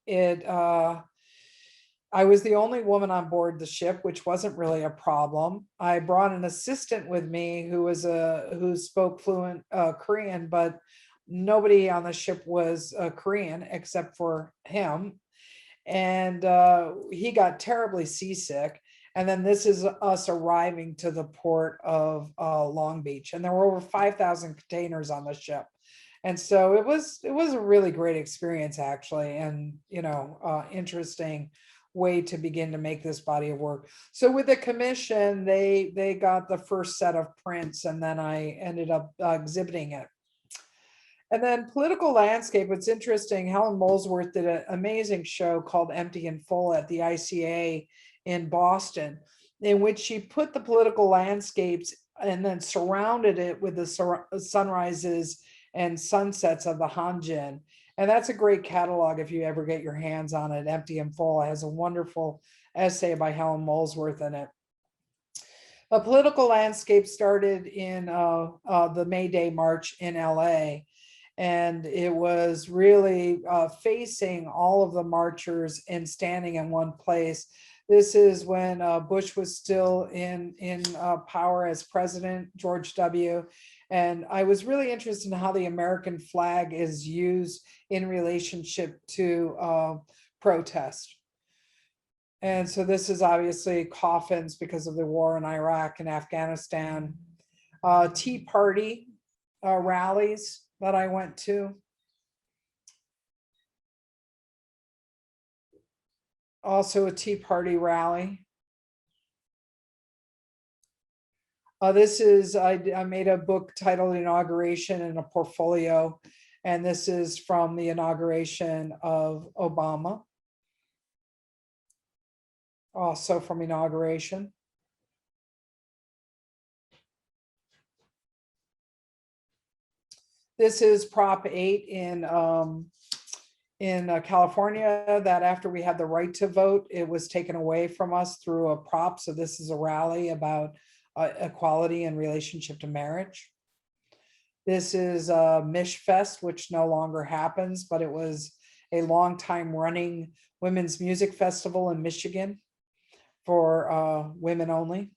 I was the only woman on board the ship, which wasn't really a problem. I brought an assistant with me who spoke fluent Korean, but nobody on the ship was Korean except for him. And he got terribly seasick. And then this is us arriving to the port of Long Beach, and there were over 5,000 containers on the ship. And so it was a really great experience, actually, and interesting way to begin to make this body of work. So with the commission, they got the first set of prints, and then I ended up exhibiting it. And then political landscape, it's interesting, Helen Molesworth did an amazing show called Empty and Full at the ICA in Boston, in which she put the political landscapes and then surrounded it with the sunrises and sunsets of the Hanjin. And that's a great catalog if you ever get your hands on it. Empty and Full. It has a wonderful essay by Helen Molesworth in it. A political landscape started in the May Day March in LA. And it was really facing all of the marchers and standing in one place. This is when Bush was still in power as president, George W. And I was really interested in how the American flag is used in relationship to protest. And so this is obviously coffins because of the war in Iraq and Afghanistan. Tea Party rallies that I went to. Also a Tea Party rally. This is, I made a book titled Inauguration and a portfolio, and this is from the inauguration of Obama. Also from inauguration. This is Prop 8 in California, that after we had the right to vote, it was taken away from us through a prop. So this is a rally about equality in relationship to marriage. This is Mish Fest, which no longer happens, but it was a long time running women's music festival in Michigan for women only.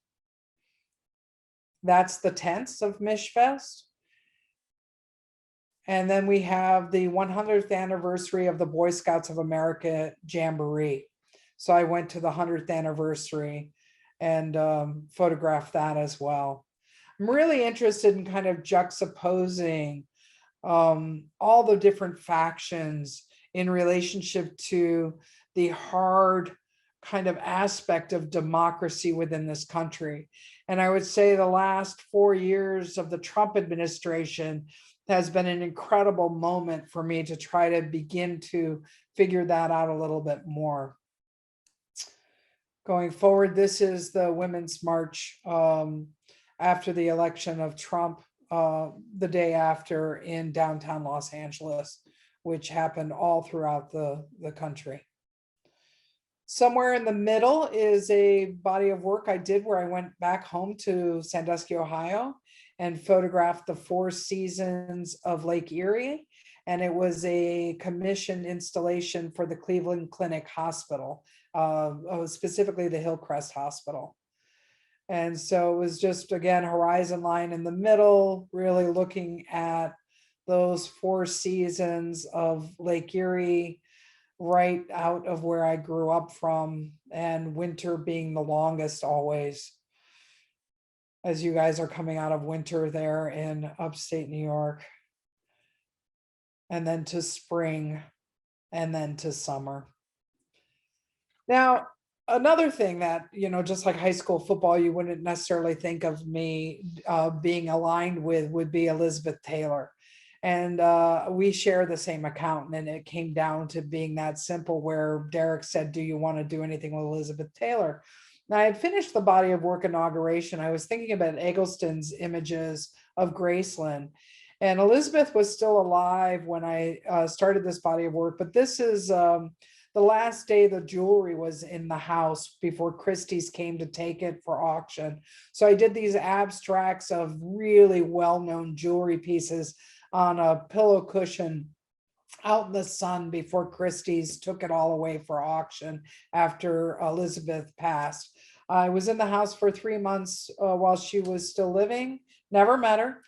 That's the tents of Mish Fest. And then we have the 100th anniversary of the Boy Scouts of America Jamboree. So I went to the 100th anniversary and photographed that as well. I'm really interested in kind of juxtaposing all the different factions in relationship to the hard kind of aspect of democracy within this country. And I would say the last 4 years of the Trump administration has been an incredible moment for me to try to begin to figure that out a little bit more. Going forward, this is the Women's March after the election of Trump, the day after in downtown Los Angeles, which happened all throughout the country. Somewhere in the middle is a body of work I did where I went back home to Sandusky, Ohio, and photographed the 4 seasons of Lake Erie. And it was a commissioned installation for the Cleveland Clinic Hospital, specifically the Hillcrest Hospital. And so it was just, again, horizon line in the middle, really looking at those 4 seasons of Lake Erie, right out of where I grew up from, and winter being the longest always, as you guys are coming out of winter there in upstate New York, and then to spring, and then to summer. Now, another thing that, you know, just like high school football, you wouldn't necessarily think of me being aligned with would be Elizabeth Taylor. And we share the same account, and it came down to being that simple, where Derek said, do you want to do anything with Elizabeth Taylor? Now, I had finished the body of work inauguration. I was thinking about Eggleston's images of Graceland, and Elizabeth was still alive when I started this body of work, but this is the last day the jewelry was in the house before Christie's came to take it for auction. So I did these abstracts of really well-known jewelry pieces on a pillow cushion out in the sun before Christie's took it all away for auction after Elizabeth passed. I was in the house for 3 months while she was still living, never met her,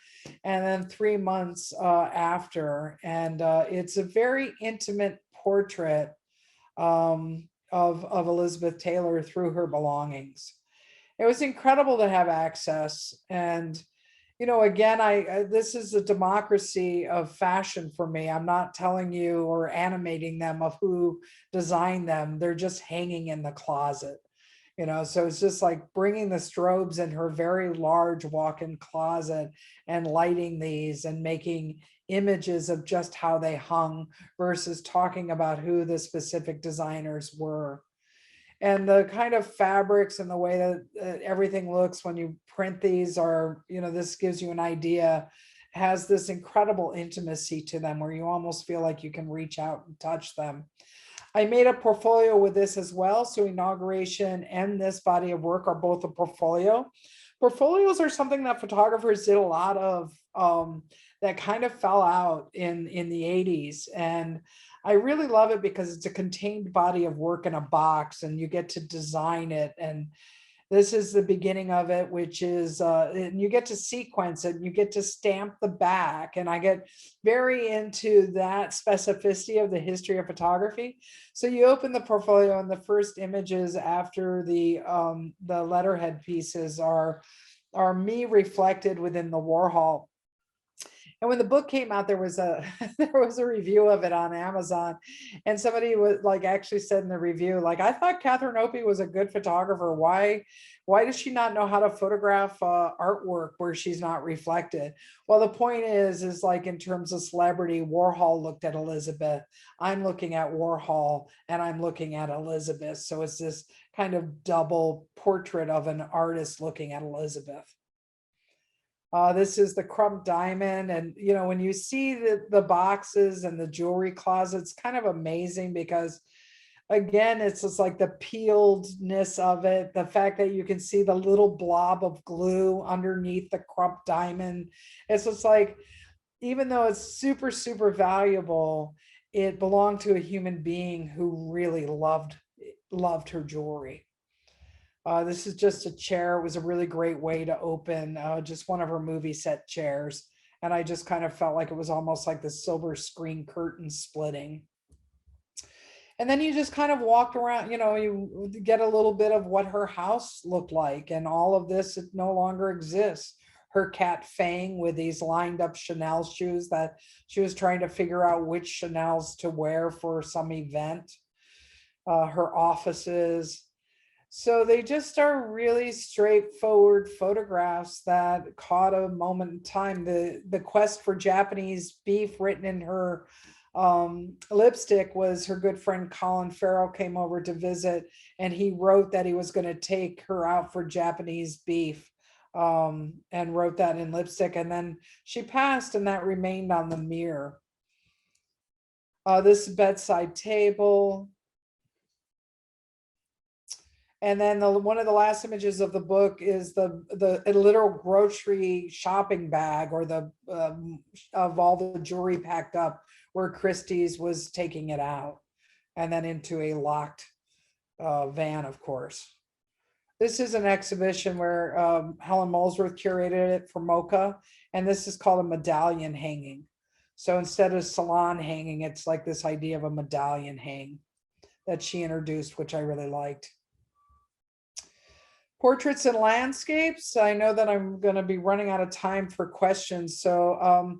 and then 3 months after. And it's a very intimate portrait of Elizabeth Taylor through her belongings. It was incredible to have access. And you know, again, this is a democracy of fashion for me. I'm not telling you or animating them of who designed them. They're just hanging in the closet, you know. So it's just like bringing the strobes in her very large walk-in closet and lighting these and making images of just how they hung versus talking about who the specific designers were. And the kind of fabrics and the way that everything looks when you print these are, you know, this gives you an idea, has this incredible intimacy to them where you almost feel like you can reach out and touch them. I made a portfolio with this as well. So inauguration and this body of work are both a portfolio. Portfolios are something that photographers did a lot of, that kind of fell out in the 80s. And I really love it because it's a contained body of work in a box and you get to design it. And this is the beginning of it, which is, and you get to sequence it, and you get to stamp the back. And I get very into that specificity of the history of photography. So you open the portfolio, and the first images after the letterhead pieces are me reflected within the Warhol. And when the book came out, there was a there was a review of it on Amazon, and somebody was like actually said in the review, like, I thought Catherine Opie was a good photographer. Why does she not know how to photograph artwork where she's not reflected? Well, the point is like in terms of celebrity, Warhol looked at Elizabeth. I'm looking at Warhol, and I'm looking at Elizabeth. So it's this kind of double portrait of an artist looking at Elizabeth. This is the Crumb Diamond. And, when you see the boxes and the jewelry closets, kind of amazing because, again, it's just like the peeledness of it. The fact that you can see the little blob of glue underneath the Crumb Diamond. It's just like, even though it's super, super valuable, it belonged to a human being who really loved her jewelry. This is just a chair. It was a really great way to open just one of her movie set chairs. And I just kind of felt like it was almost like the silver screen curtain splitting. And then you just kind of walked around, you get a little bit of what her house looked like. And all of this, it no longer exists. Her cat Fang with these lined up Chanel shoes that she was trying to figure out which Chanel's to wear for some event. Her offices. So they just are really straightforward photographs that caught a moment in time. The quest for Japanese beef written in her lipstick was her good friend Colin Farrell came over to visit, and he wrote that he was going to take her out for Japanese beef, and wrote that in lipstick. And then she passed, and that remained on the mirror. This bedside table. And then one of the last images of the book is a literal grocery shopping bag, or of all the jewelry packed up, where Christie's was taking it out, and then into a locked van, of course. This is an exhibition where Helen Molesworth curated it for MoCA, and this is called a medallion hanging. So instead of salon hanging, it's like this idea of a medallion hang that she introduced, which I really liked. Portraits and landscapes. I know that I'm going to be running out of time for questions. So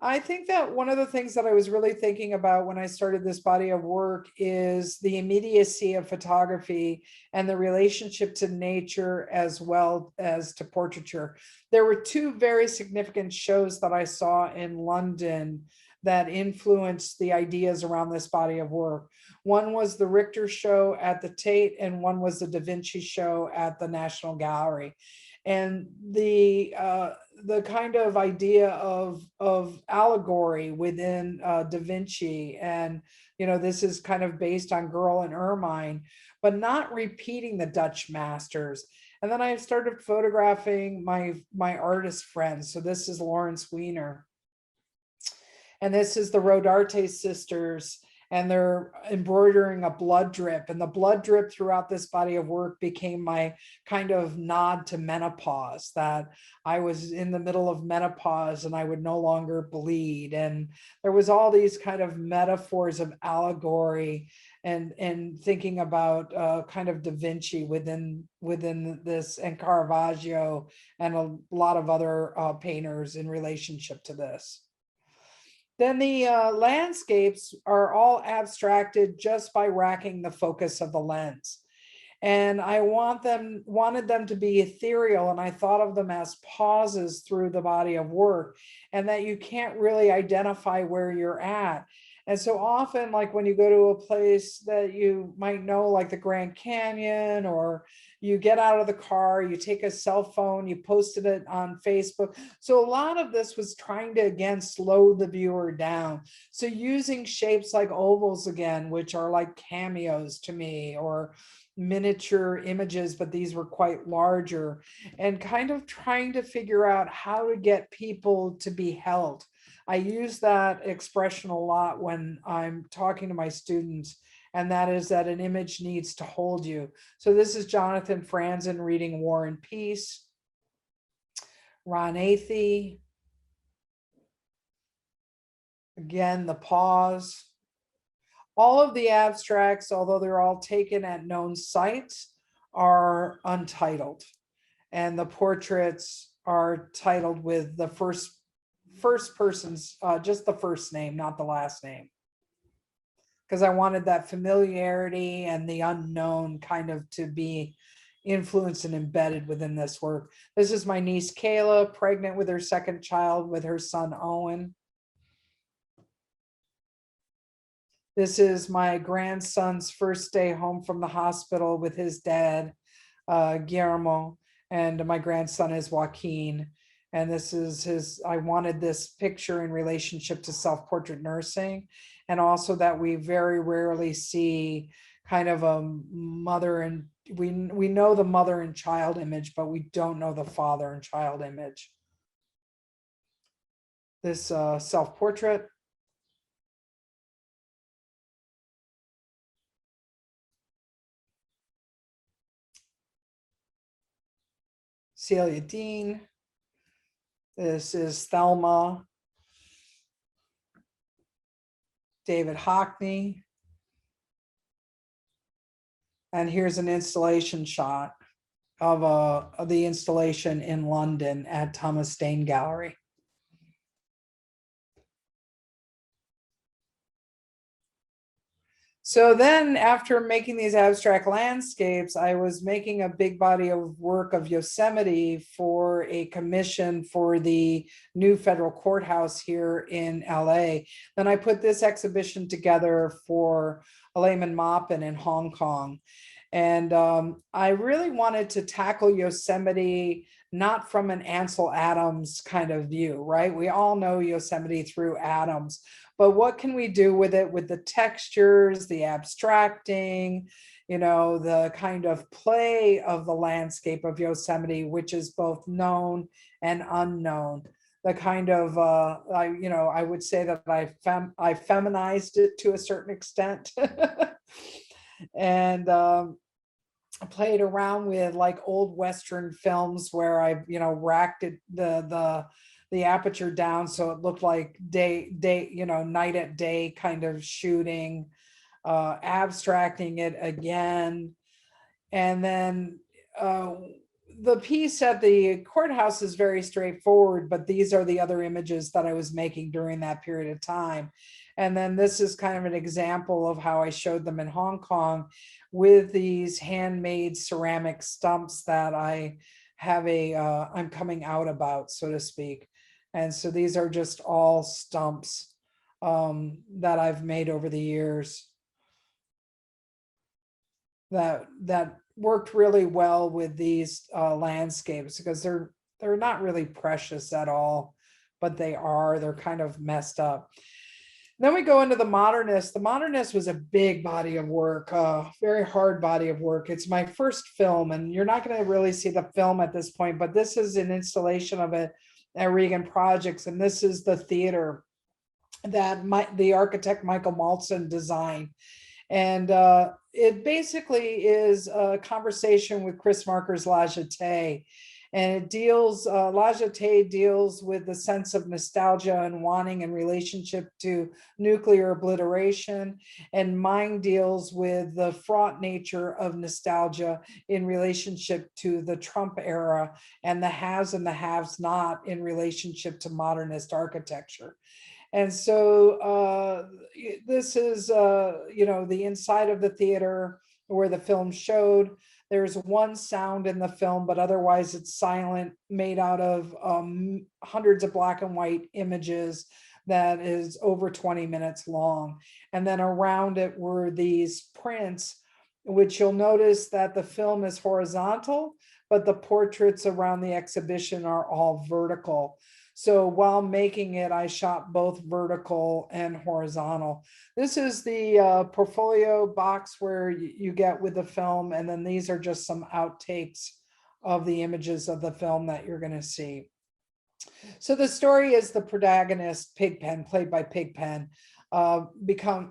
I think that one of the things that I was really thinking about when I started this body of work is the immediacy of photography and the relationship to nature as well as to portraiture. There were two very significant shows that I saw in London that influenced the ideas around this body of work. One was the Richter show at the Tate, and one was the Da Vinci show at the National Gallery. And the kind of idea of allegory within Da Vinci, and this is kind of based on Girl and Ermine, but not repeating the Dutch masters. And then I started photographing my artist friends. So this is Lawrence Weiner, and this is the Rodarte sisters, and they're embroidering a blood drip. And the blood drip throughout this body of work became my kind of nod to menopause, that I was in the middle of menopause and I would no longer bleed. And there was all these kind of metaphors of allegory and thinking about kind of Da Vinci within this, and Caravaggio and a lot of other painters in relationship to this. Then the landscapes are all abstracted just by racking the focus of the lens. And I wanted them to be ethereal, and I thought of them as pauses through the body of work, and that you can't really identify where you're at. And so often, like when you go to a place that you might know, like the Grand Canyon, or you get out of the car, you take a cell phone, you posted it on Facebook. So a lot of this was trying to, again, slow the viewer down. So using shapes like ovals again, which are like cameos to me, or miniature images, but these were quite larger, and kind of trying to figure out how to get people to be held. I use that expression a lot when I'm talking to my students, and that is that an image needs to hold you. So this is Jonathan Franzen reading War and Peace. Ron Athey. Again, the pause. All of the abstracts, although they're all taken at known sites, are untitled. And the portraits are titled with the first person's, just the first name, not the last name. Because I wanted that familiarity and the unknown kind of to be influenced and embedded within this work. This is my niece Kayla, pregnant with her second child with her son Owen. This is my grandson's first day home from the hospital with his dad, Guillermo, and my grandson is Joaquin. And this is his, I wanted this picture in relationship to self-portrait nursing, and also that we very rarely see kind of a mother and we know the mother and child image, but we don't know the father and child image. This self-portrait. Celia Dean. This is Thelma. David Hockney. And here's an installation shot of the installation in London at Thomas Dane Gallery. So then after making these abstract landscapes, I was making a big body of work of Yosemite for a commission for the new federal courthouse here in LA. Then I put this exhibition together for Layman Maupin in Hong Kong. And I really wanted to tackle Yosemite not from an Ansel Adams kind of view, right? We all know Yosemite through Adams, but what can we do with it, with the textures, the abstracting, you know, the kind of play of the landscape of Yosemite, which is both known and unknown. The kind of, I would say that I feminized it to a certain extent. And played around with like old Western films where I, racked it, the aperture down so it looked like night at day kind of shooting, abstracting it again. And then the piece at the courthouse is very straightforward, but these are the other images that I was making during that period of time. And then this is kind of an example of how I showed them in Hong Kong with these handmade ceramic stumps that I have I'm coming out about, so to speak. And so these are just all stumps that I've made over the years that worked really well with these landscapes, because they're not really precious at all, but they're kind of messed up. Then we go into the Modernist. The Modernist was a big body of work, very hard body of work. It's my first film, and you're not going to really see the film at this point, but this is an installation of it at Regan Projects, and this is the theater that the architect Michael Maltzin designed. And it basically is a conversation with Chris Marker's La Jetée. And it deals, La Jetée deals with the sense of nostalgia and wanting in relationship to nuclear obliteration. And mine deals with the fraught nature of nostalgia in relationship to the Trump era and the haves and the haves not in relationship to modernist architecture. And so this is, the inside of the theater where the film showed. There's one sound in the film, but otherwise it's silent, made out of hundreds of black and white images that is over 20 minutes long. And then around it were these prints, which you'll notice that the film is horizontal, but the portraits around the exhibition are all vertical. So while making it, I shot both vertical and horizontal. This is the portfolio box where you get with the film, and then these are just some outtakes of the images of the film that you're going to see. So the story is the protagonist, Pigpen, played by Pigpen,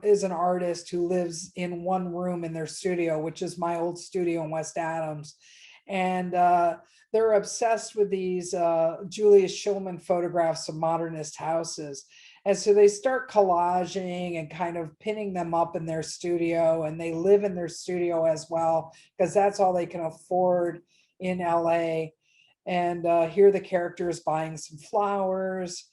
is an artist who lives in one room in their studio, which is my old studio in West Adams. And they're obsessed with these Julius Shulman photographs of modernist houses. And so they start collaging and kind of pinning them up in their studio, and they live in their studio as well, because that's all they can afford in LA. And here the character is buying some flowers.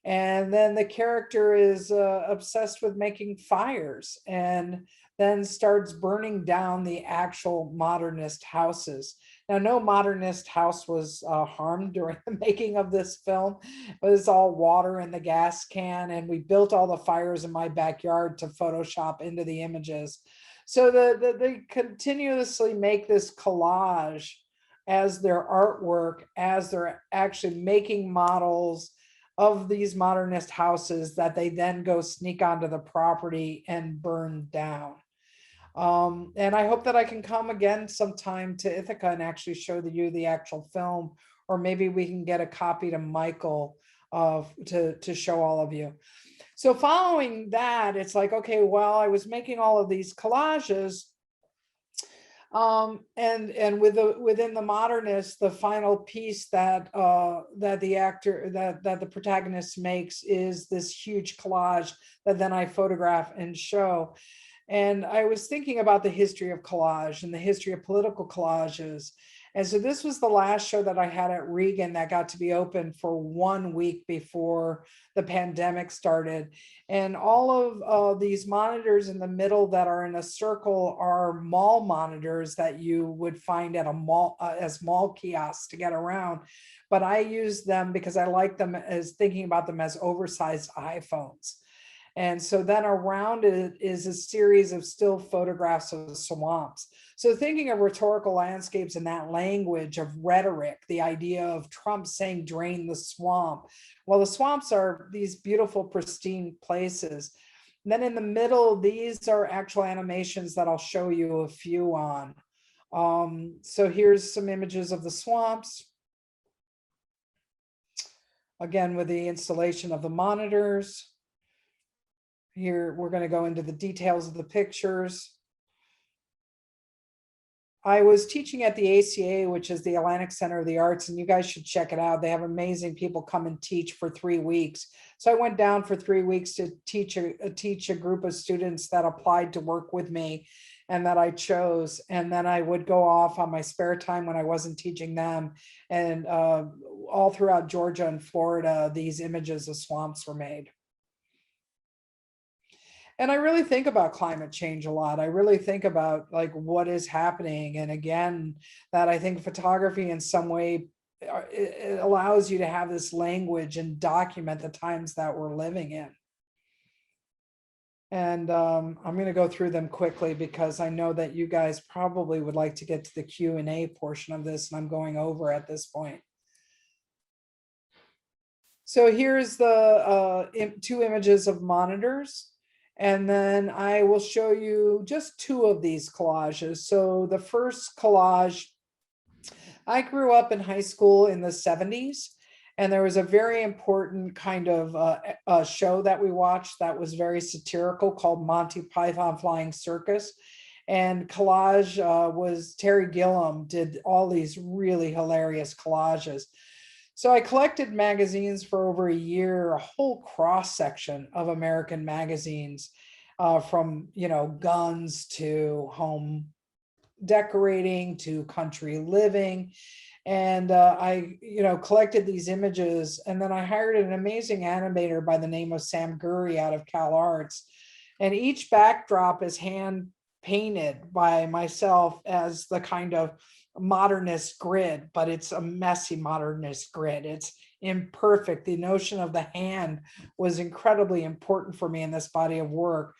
And then the character is obsessed with making fires, and then starts burning down the actual modernist houses. Now, no modernist house was harmed during the making of this film. It was all water in the gas can, and we built all the fires in my backyard to Photoshop into the images. So they continuously make this collage as their artwork, as they're actually making models of these modernist houses that they then go sneak onto the property and burn down. And I hope that I can come again sometime to Ithaca and actually show you the actual film, or maybe we can get a copy to Michael to show all of you. So following that, it's like, okay, well, I was making all of these collages. And within the modernist, the final piece that the protagonist makes is this huge collage that then I photograph and show. And I was thinking about the history of collage and the history of political collages. And so this was the last show that I had at Regan that got to be open for 1 week before the pandemic started. And all of these monitors in the middle that are in a circle are mall monitors that you would find at a mall as mall kiosks to get around. But I use them because I like them as thinking about them as oversized iPhones. And so then around it is a series of still photographs of swamps. So thinking of rhetorical landscapes in that language of rhetoric, the idea of Trump saying, drain the swamp. Well, the swamps are these beautiful, pristine places. And then in the middle, these are actual animations that I'll show you a few on. So here's some images of the swamps. Again, with the installation of the monitors. Here, we're going to go into the details of the pictures. I was teaching at the ACA, which is the Atlantic Center of the Arts, and you guys should check it out. They have amazing people come and teach for 3 weeks. So I went down for 3 weeks to teach a group of students that applied to work with me and that I chose. And then I would go off on my spare time when I wasn't teaching them. And all throughout Georgia and Florida, these images of swamps were made. And I really think about climate change a lot. I really think about like what is happening. And again, that I think photography in some way, it allows you to have this language and document the times that we're living in. And I'm going to go through them quickly because I know that you guys probably would like to get to the Q&A portion of this, and I'm going over at this point. So here's the 2 images of monitors. And then I will show you just 2 of these collages. So the first collage, I grew up in high school in the 70s, and there was a very important kind of a show that we watched that was very satirical called Monty Python Flying Circus. And collage was Terry Gilliam did all these really hilarious collages. So I collected magazines for over a year, a whole cross section of American magazines, from, guns to home decorating to country living. And I, collected these images, and then I hired an amazing animator by the name of Sam Gurry out of Cal Arts. And each backdrop is hand painted by myself as the kind of modernist grid, but it's a messy modernist grid. It's imperfect. The notion of the hand was incredibly important for me in this body of work.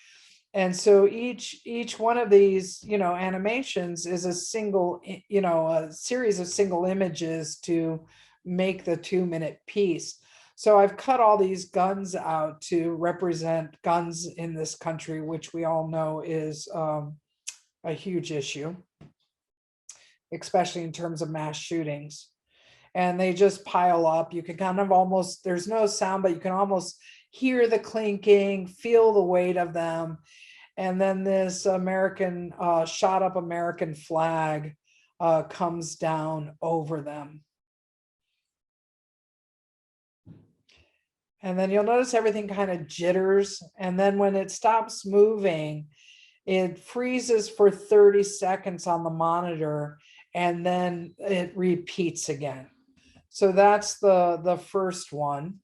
And so each one of these, animations is a single, a series of single images to make the 2-minute piece. So I've cut all these guns out to represent guns in this country, which we all know is a huge issue, especially in terms of mass shootings. And they just pile up. You can kind of almost, there's no sound, but you can almost hear the clinking, feel the weight of them. And then this American, shot up American flag comes down over them. And then you'll notice everything kind of jitters. And then when it stops moving, it freezes for 30 seconds on the monitor, and then it repeats again. So that's the first one.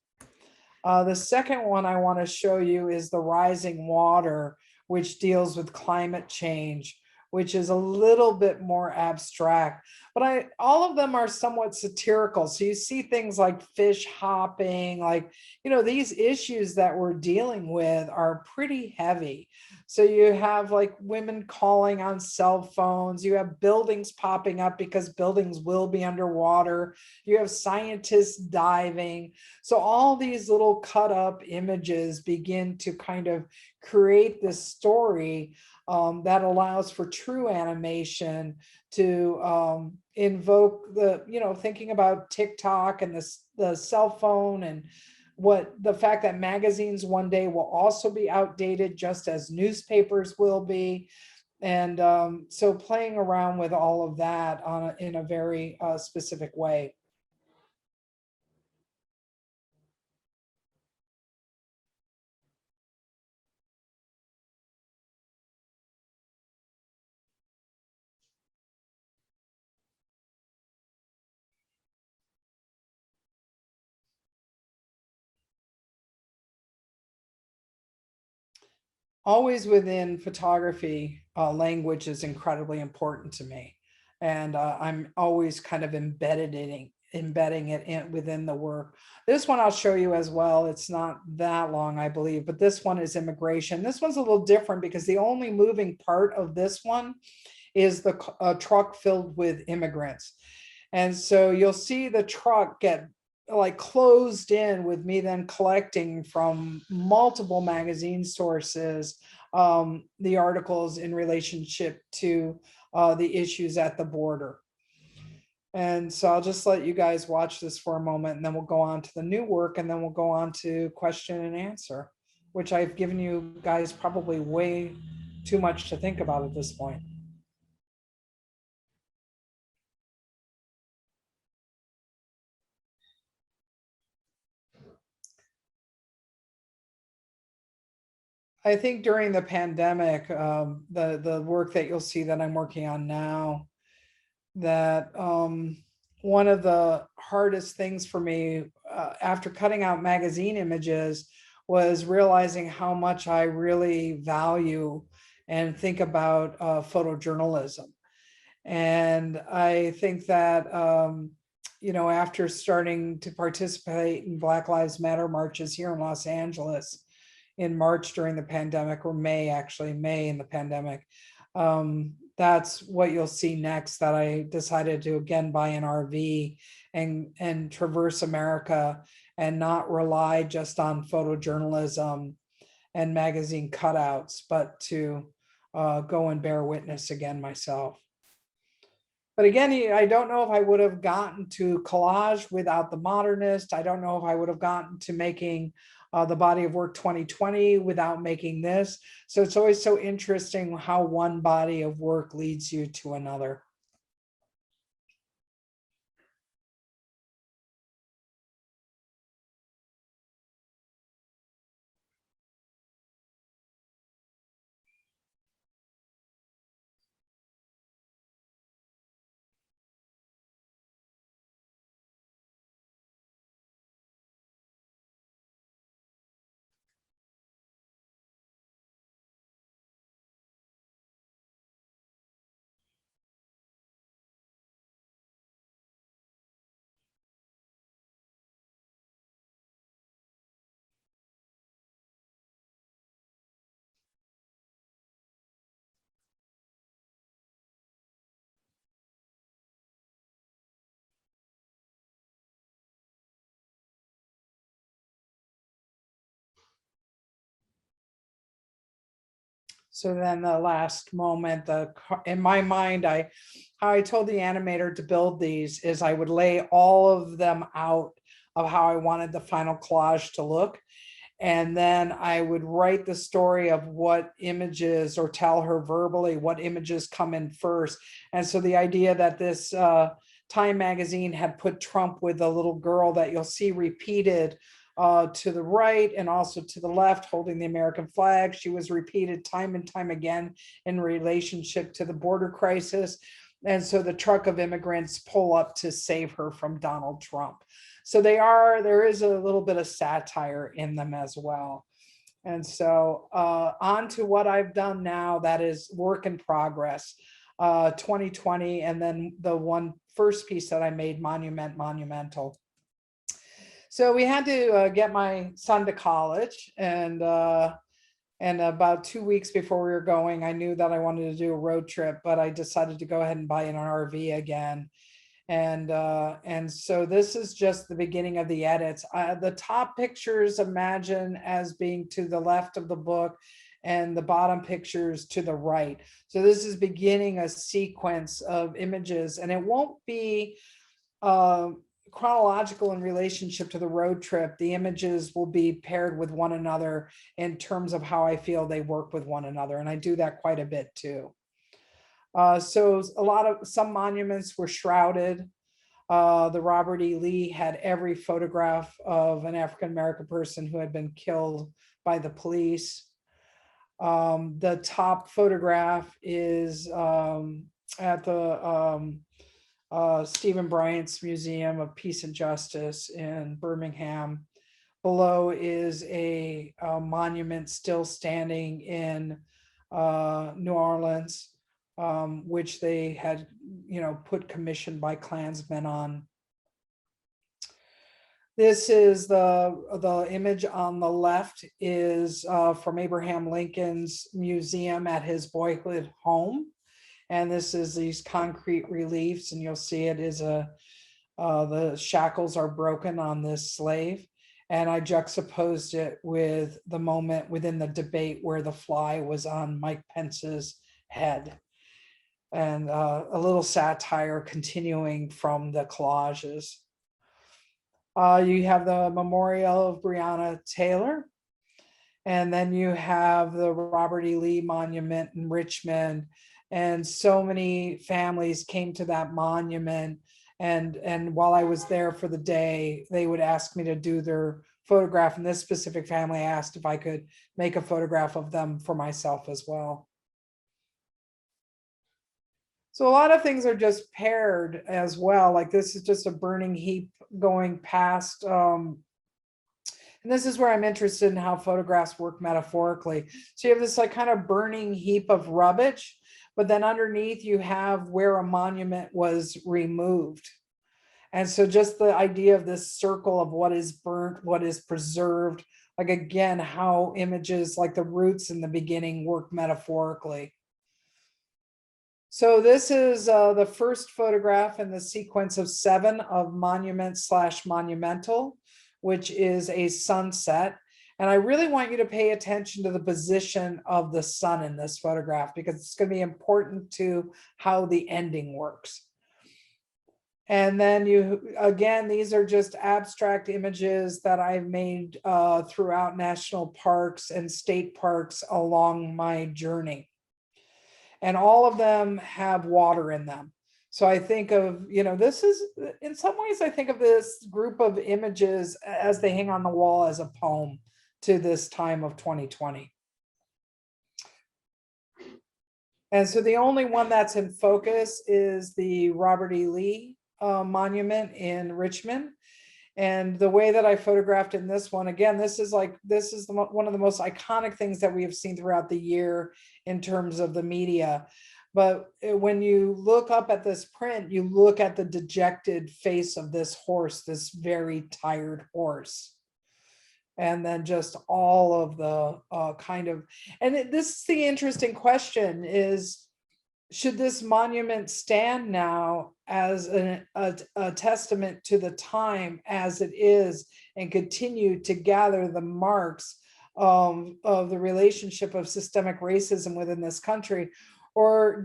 The second one I want to show you is the rising water, which deals with climate change, which is a little bit more abstract, but all of them are somewhat satirical. So you see things like fish hopping, like, these issues that we're dealing with are pretty heavy. So you have like women calling on cell phones, you have buildings popping up because buildings will be underwater, you have scientists diving. So all these little cut up images begin to kind of create this story that allows for true animation to invoke thinking about TikTok and the cell phone, and the fact that magazines one day will also be outdated, just as newspapers will be. And so playing around with all of that in a very specific way. Always within photography, language is incredibly important to me. And I'm always kind of embedding it within the work. This one I'll show you as well. It's not that long, I believe, but this one is immigration. This one's a little different because the only moving part of this one is the truck filled with immigrants. And so you'll see the truck get like closed in, with me then collecting from multiple magazine sources the articles in relationship to the issues at the border. And so I'll just let you guys watch this for a moment, and then we'll go on to the new work, and then we'll go on to question and answer, which I've given you guys probably way too much to think about at this point. I think during the pandemic, the work that you'll see that I'm working on now, that one of the hardest things for me after cutting out magazine images was realizing how much I really value and think about photojournalism. And I think that, after starting to participate in Black Lives Matter marches here in Los Angeles in March during the pandemic, or May, actually, May in the pandemic, that's what you'll see next, that I decided to again buy an RV and traverse America and not rely just on photojournalism and magazine cutouts, but to go and bear witness again myself. But again, I don't know if I would have gotten to collage without the Modernist. I don't know if I would have gotten to making the body of work 2020 without making this. So it's always so interesting how one body of work leads you to another. So then the last moment, in my mind, how I told the animator to build these is I would lay all of them out of how I wanted the final collage to look. And then I would write the story of what images, or tell her verbally what images come in first. And so the idea that this Time magazine had put Trump with a little girl that you'll see repeated to the right and also to the left, holding the American flag. She was repeated time and time again in relationship to the border crisis. And so the truck of immigrants pull up to save her from Donald Trump. So there is a little bit of satire in them as well. And so on to what I've done now, that is work in progress, 2020. And then the first piece that I made, Monumental. So we had to get my son to college, and about 2 weeks before we were going, I knew that I wanted to do a road trip, but I decided to go ahead and buy an RV again. And so this is just the beginning of the edits. The top pictures imagine as being to the left of the book, and the bottom pictures to the right. So this is beginning a sequence of images, and it won't be chronological in relationship to the road trip. The images will be paired with one another in terms of how I feel they work with one another. And I do that quite a bit too. So some monuments were shrouded. The Robert E. Lee had every photograph of an African-American person who had been killed by the police. The top photograph is at the Stephen Bryant's Museum of Peace and Justice in Birmingham. Below is a monument still standing in New Orleans, which they had, put commissioned by Klansmen on. This is the image on the left is from Abraham Lincoln's museum at his boyhood home. And this is these concrete reliefs, and you'll see it is the shackles are broken on this slave. And I juxtaposed it with the moment within the debate where the fly was on Mike Pence's head. And a little satire continuing from the collages. You have the memorial of Brianna Taylor. And then you have the Robert E. Lee Monument in Richmond. And so many families came to that monument. And while I was there for the day, they would ask me to do their photograph. And this specific family asked if I could make a photograph of them for myself as well. So a lot of things are just paired as well. Like this is just a burning heap going past. And this is where I'm interested in how photographs work metaphorically. So you have this like kind of burning heap of rubbish, but then underneath you have where a monument was removed. And so just the idea of this circle of what is burnt, what is preserved, like again, how images like the roots in the beginning work metaphorically. So this is the first photograph in the sequence of 7 of Monumental, which is a sunset. And I really want you to pay attention to the position of the sun in this photograph, because it's going to be important to how the ending works. And then these are just abstract images that I've made throughout national parks and state parks along my journey. And all of them have water in them. So I think of, this is, in some ways, I think of this group of images as they hang on the wall as a poem to this time of 2020. And so the only one that's in focus is the Robert E. Lee monument in Richmond. And the way that I photographed in this one, again, this is one of the most iconic things that we have seen throughout the year in terms of the media. But when you look up at this print, you look at the dejected face of this horse, this very tired horse. And then just all of the this is the interesting question is, should this monument stand now as a testament to the time as it is and continue to gather the marks of the relationship of systemic racism within this country? Or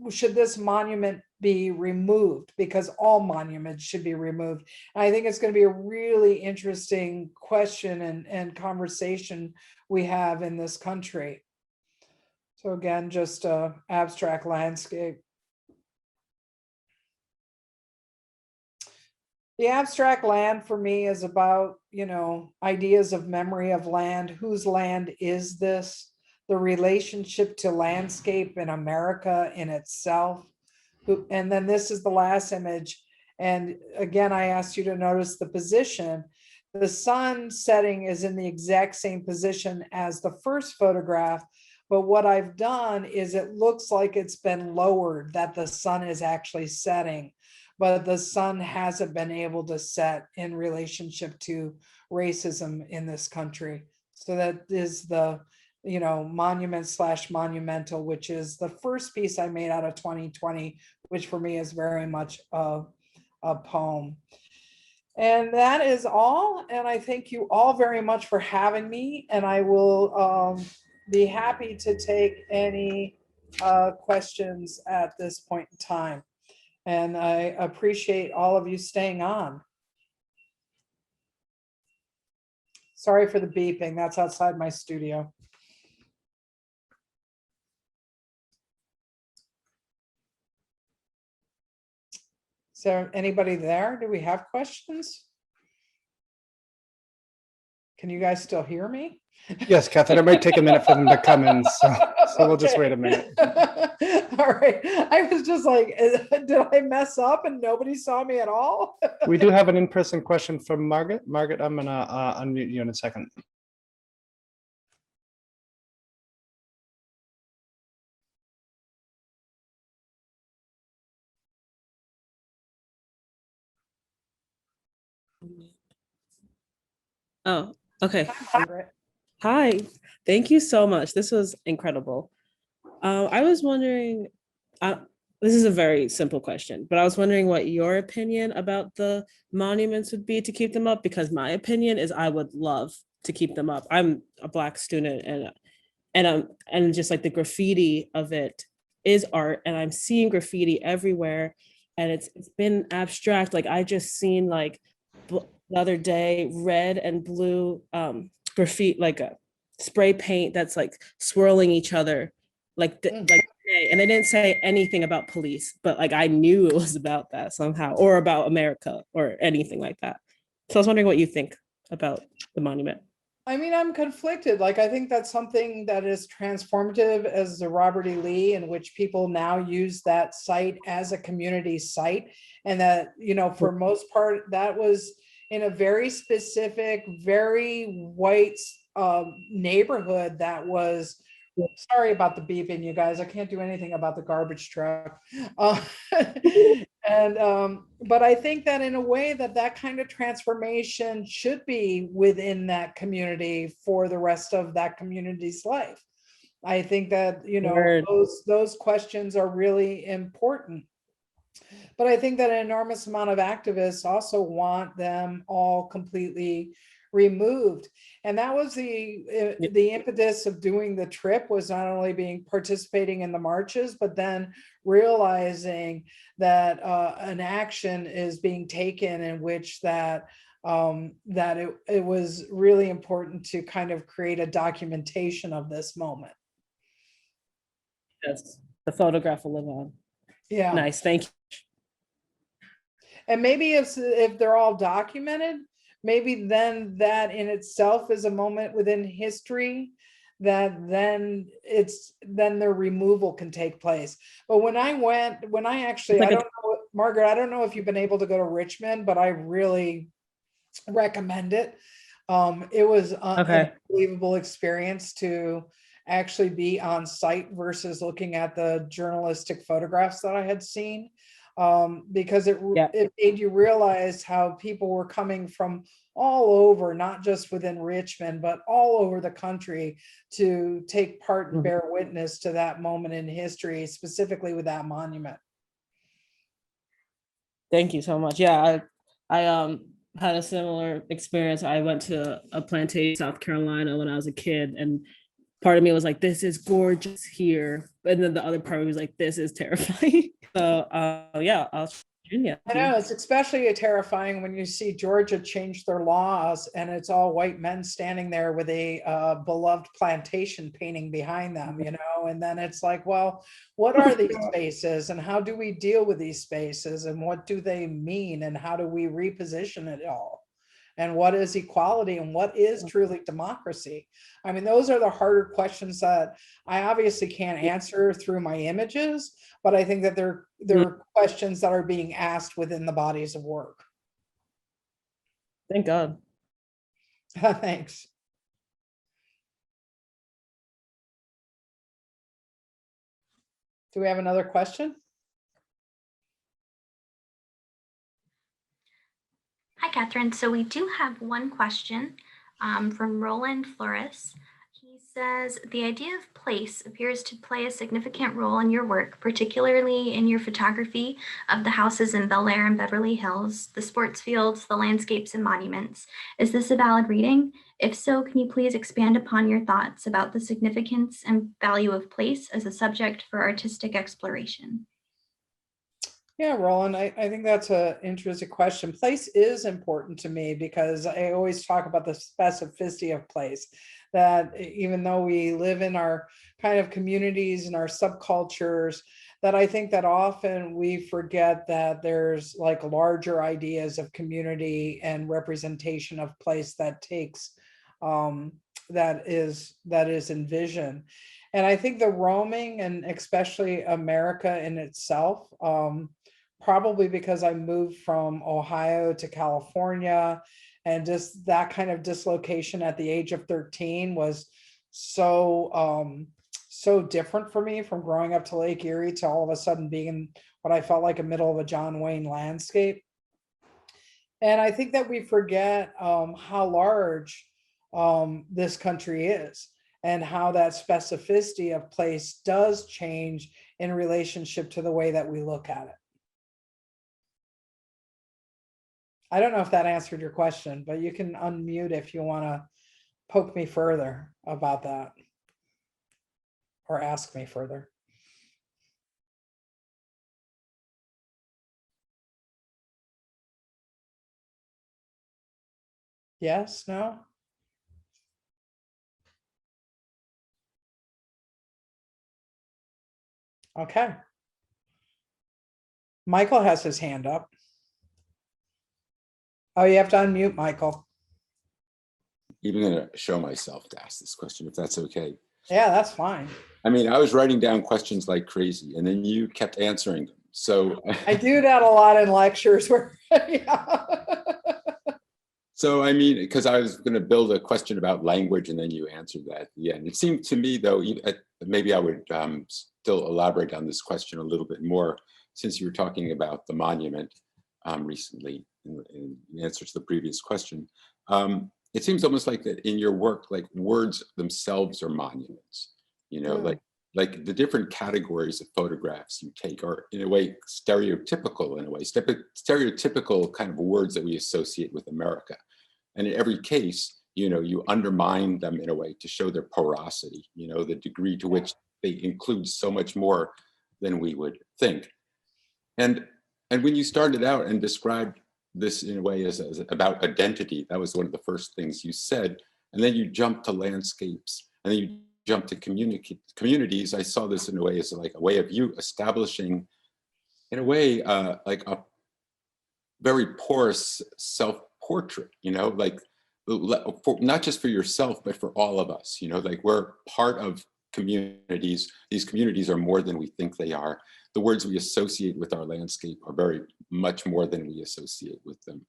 should this monument be removed? Because all monuments should be removed. And I think it's going to be a really interesting question and conversation we have in this country. So again, just a abstract landscape. The abstract land for me is about, ideas of memory of land. Whose land is this? The relationship to landscape in America in itself. And then this is the last image. And again, I asked you to notice the position. The sun setting is in the exact same position as the first photograph. But what I've done is it looks like it's been lowered, that the sun is actually setting, but the sun hasn't been able to set in relationship to racism in this country. So that is the monument/monumental, which is the first piece I made out of 2020, which for me is very much a poem. And that is all. And I thank you all very much for having me. And I will be happy to take any questions at this point in time. And I appreciate all of you staying on. Sorry for the beeping. That's outside my studio. Is there anybody there? Do we have questions? Can you guys still hear me? Yes, Catherine, it might take a minute for them to come in, so we'll just wait a minute. All right. I was just like, did I mess up and nobody saw me at all? We do have an in-person question from Margaret. Margaret, I'm gonna unmute you in a second. Oh, okay. Margaret. Hi, thank you so much. This was incredible. I was wondering, this is a very simple question, but I was wondering what your opinion about the monuments would be to keep them up, because my opinion is I would love to keep them up. I'm a Black student, and just like the graffiti of it is art, and I'm seeing graffiti everywhere, and it's been abstract. Like I just seen like the other day red and blue graffiti, like a spray paint that's like swirling each other, like and they didn't say anything about police, but like I knew it was about that somehow, or about America or anything like that. So I was wondering what you think about the monument. I mean, I'm conflicted. Like, I think that's something that is transformative as the Robert E. Lee, in which people now use that site as a community site. And that, for most part, that was in a very specific, very white neighborhood that was, sorry about the beeping, you guys. I can't do anything about the garbage truck. But I think that in a way that kind of transformation should be within that community for the rest of that community's life. I think that, those questions are really important. But I think that an enormous amount of activists also want them all completely removed. And that was the impetus of doing the trip, was not only participating in the marches, but then realizing that an action is being taken in which that it was really important to kind of create a documentation of this moment. Yes, the photograph will live on. Yeah. Nice, thank you. And maybe if they're all documented, maybe then that in itself is a moment within history that then their removal can take place. But I don't know, Margaret, I don't know if you've been able to go to Richmond, but I really recommend it. It was an unbelievable experience to actually be on site versus looking at the journalistic photographs that I had seen. Because it made you realize how people were coming from all over, not just within Richmond, but all over the country to take part and bear witness to that moment in history, specifically with that monument. Thank you so much. Yeah, I had a similar experience. I went to a plantation, South Carolina, when I was a kid, and part of me was like, "This is gorgeous here," and then the other part was like, "This is terrifying." So, yeah, I'll Virginia. I know it's especially terrifying when you see Georgia change their laws and it's all white men standing there with a beloved plantation painting behind them, you know, and then it's like, well, what are these spaces and how do we deal with these spaces and what do they mean and how do we reposition it all? And what is equality and what is truly democracy? I mean, those are the harder questions that I obviously can't answer through my images, but I think that they're questions that are being asked within the bodies of work. Thank God. Thanks. Do we have another question? Hi, Catherine. So we do have one question from Roland Flores. He says, the idea of place appears to play a significant role in your work, particularly in your photography of the houses in Bel Air and Beverly Hills, the sports fields, the landscapes and monuments. Is this a valid reading? If so, can you please expand upon your thoughts about the significance and value of place as a subject for artistic exploration? Yeah, Roland, I think that's an interesting question. Place is important to me because I always talk about the specificity of place, that even though we live in our kind of communities and our subcultures, that I think that often we forget that there's like larger ideas of community and representation of place that takes, that is envisioned. And I think the roaming and especially America in itself, probably because I moved from Ohio to California and just that kind of dislocation at the age of 13 was so different for me, from growing up to Lake Erie to all of a sudden being in what I felt like a middle of a John Wayne landscape. And I think that we forget how large this country is and how that specificity of place does change in relationship to the way that we look at it. I don't know if that answered your question, but you can unmute if you want to poke me further about that or ask me further. Yes, no? Okay. Michael has his hand up. Oh, you have to unmute, Michael. Even going to show myself to ask this question, if that's okay. Yeah, that's fine. I mean, I was writing down questions like crazy, and then you kept answering them. So I do that a lot in lectures where, yeah. So, I mean, because I was going to build a question about language, and then you answered that at the end. It seemed to me, though, maybe I would still elaborate on this question a little bit more, since you were talking about the monument recently in answer to the previous question. It seems almost like that in your work, like words themselves are monuments, you know, like the different categories of photographs you take are in a way stereotypical, stereotypical kind of words that we associate with America. And in every case, you know, you undermine them in a way to show their porosity, you know, the degree to which they include so much more than we would think. And when you started out and described this in a way as about identity, that was one of the first things you said. And then you jumped to landscapes, and then you jumped to communities. I saw this in a way as like a way of you establishing, in a way, like a very porous self-portrait, you know, like not just for yourself, but for all of us, you know, like we're part of communities. These communities are more than we think they are. The words we associate with our landscape are very much more than we associate with them.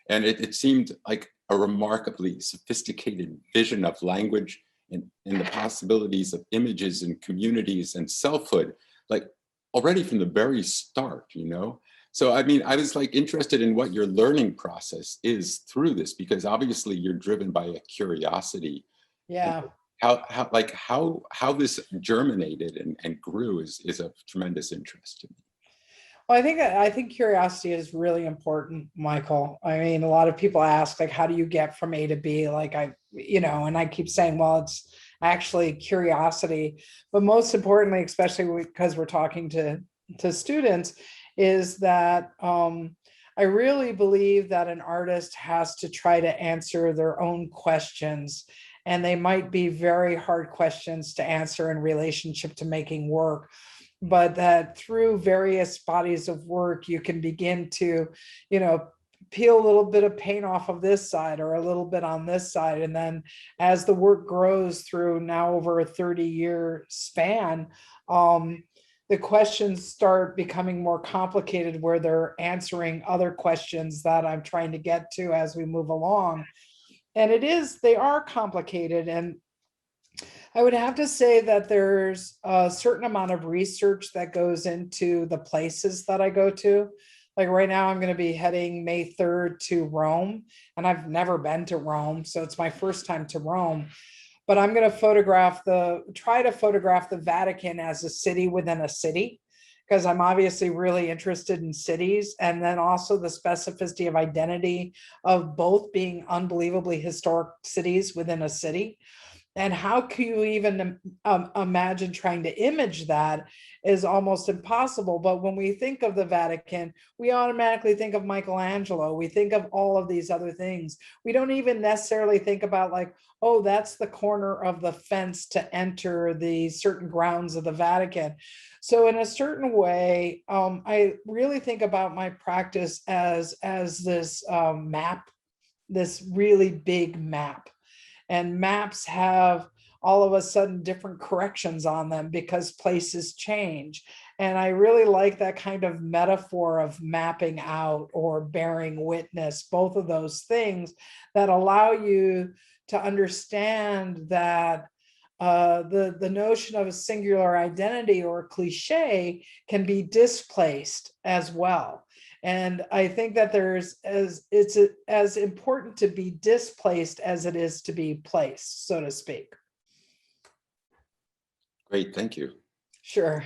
And it seemed like a remarkably sophisticated vision of language and the possibilities of images and communities and selfhood, like already from the very start, you know? So, I mean, I was like interested in what your learning process is through this, because obviously you're driven by a curiosity. Yeah. How this germinated and grew is of tremendous interest to me. Well, I think curiosity is really important, Michael. I mean, a lot of people ask, like, how do you get from A to B? Like and I keep saying, well, it's actually curiosity. But most importantly, especially because we're talking to students, is that I really believe that an artist has to try to answer their own questions. And they might be very hard questions to answer in relationship to making work, but that through various bodies of work, you can begin to, peel a little bit of paint off of this side or a little bit on this side. And then as the work grows through now over a 30-year span, the questions start becoming more complicated where they're answering other questions that I'm trying to get to as we move along. And they are complicated. And I would have to say that there's a certain amount of research that goes into the places that I go to. Like right now, I'm going to be heading May 3rd to Rome, and I've never been to Rome, so it's my first time to Rome. But I'm going to try to photograph the Vatican as a city within a city, because I'm obviously really interested in cities, and then also the specificity of identity of both being unbelievably historic cities within a city. And how can you even imagine trying to image that is almost impossible. But when we think of the Vatican, we automatically think of Michelangelo. We think of all of these other things. We don't even necessarily think about like, oh, that's the corner of the fence to enter the certain grounds of the Vatican. So in a certain way, I really think about my practice as this map, this really big map. And maps have all of a sudden different corrections on them because places change. And I really like that kind of metaphor of mapping out or bearing witness, both of those things that allow you to understand that the notion of a singular identity or cliche can be displaced as well. And I think that it's as important to be displaced as it is to be placed, so to speak. Great, thank you. Sure.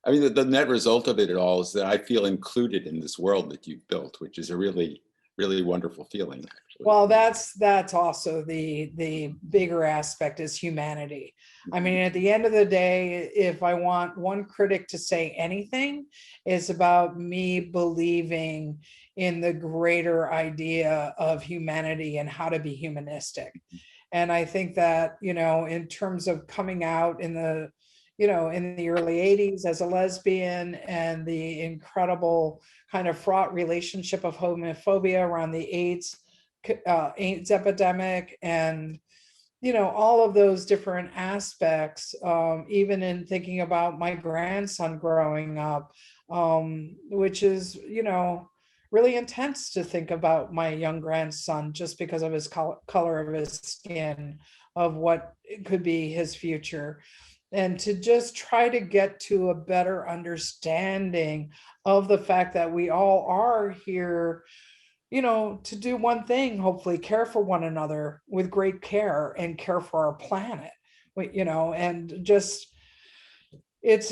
I mean, the net result of it all is that I feel included in this world that you've built, which is a really, really wonderful feeling, actually. Well, that's also the bigger aspect is humanity. I mean, at the end of the day, if I want one critic to say anything, it's about me believing in the greater idea of humanity and how to be humanistic. And I think that, in terms of coming out in the early 80s as a lesbian, and the incredible kind of fraught relationship of homophobia around the AIDS epidemic, and all of those different aspects, even in thinking about my grandson growing up, which is really intense to think about my young grandson just because of his color of his skin, of what could be his future. And to just try to get to a better understanding of the fact that we all are here, to do one thing, hopefully care for one another with great care and care for our planet, and just it's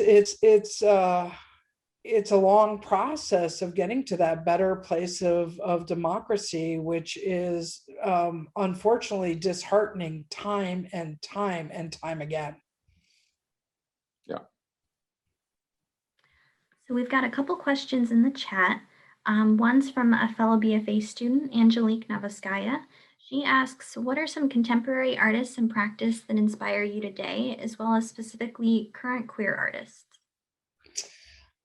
a long process of getting to that better place of democracy, which is unfortunately disheartening time and time and time again. So we've got a couple questions in the chat. One's from a fellow BFA student, Angelique Navaskaya. She asks, what are some contemporary artists and practice that inspire you today, as well as specifically current queer artists?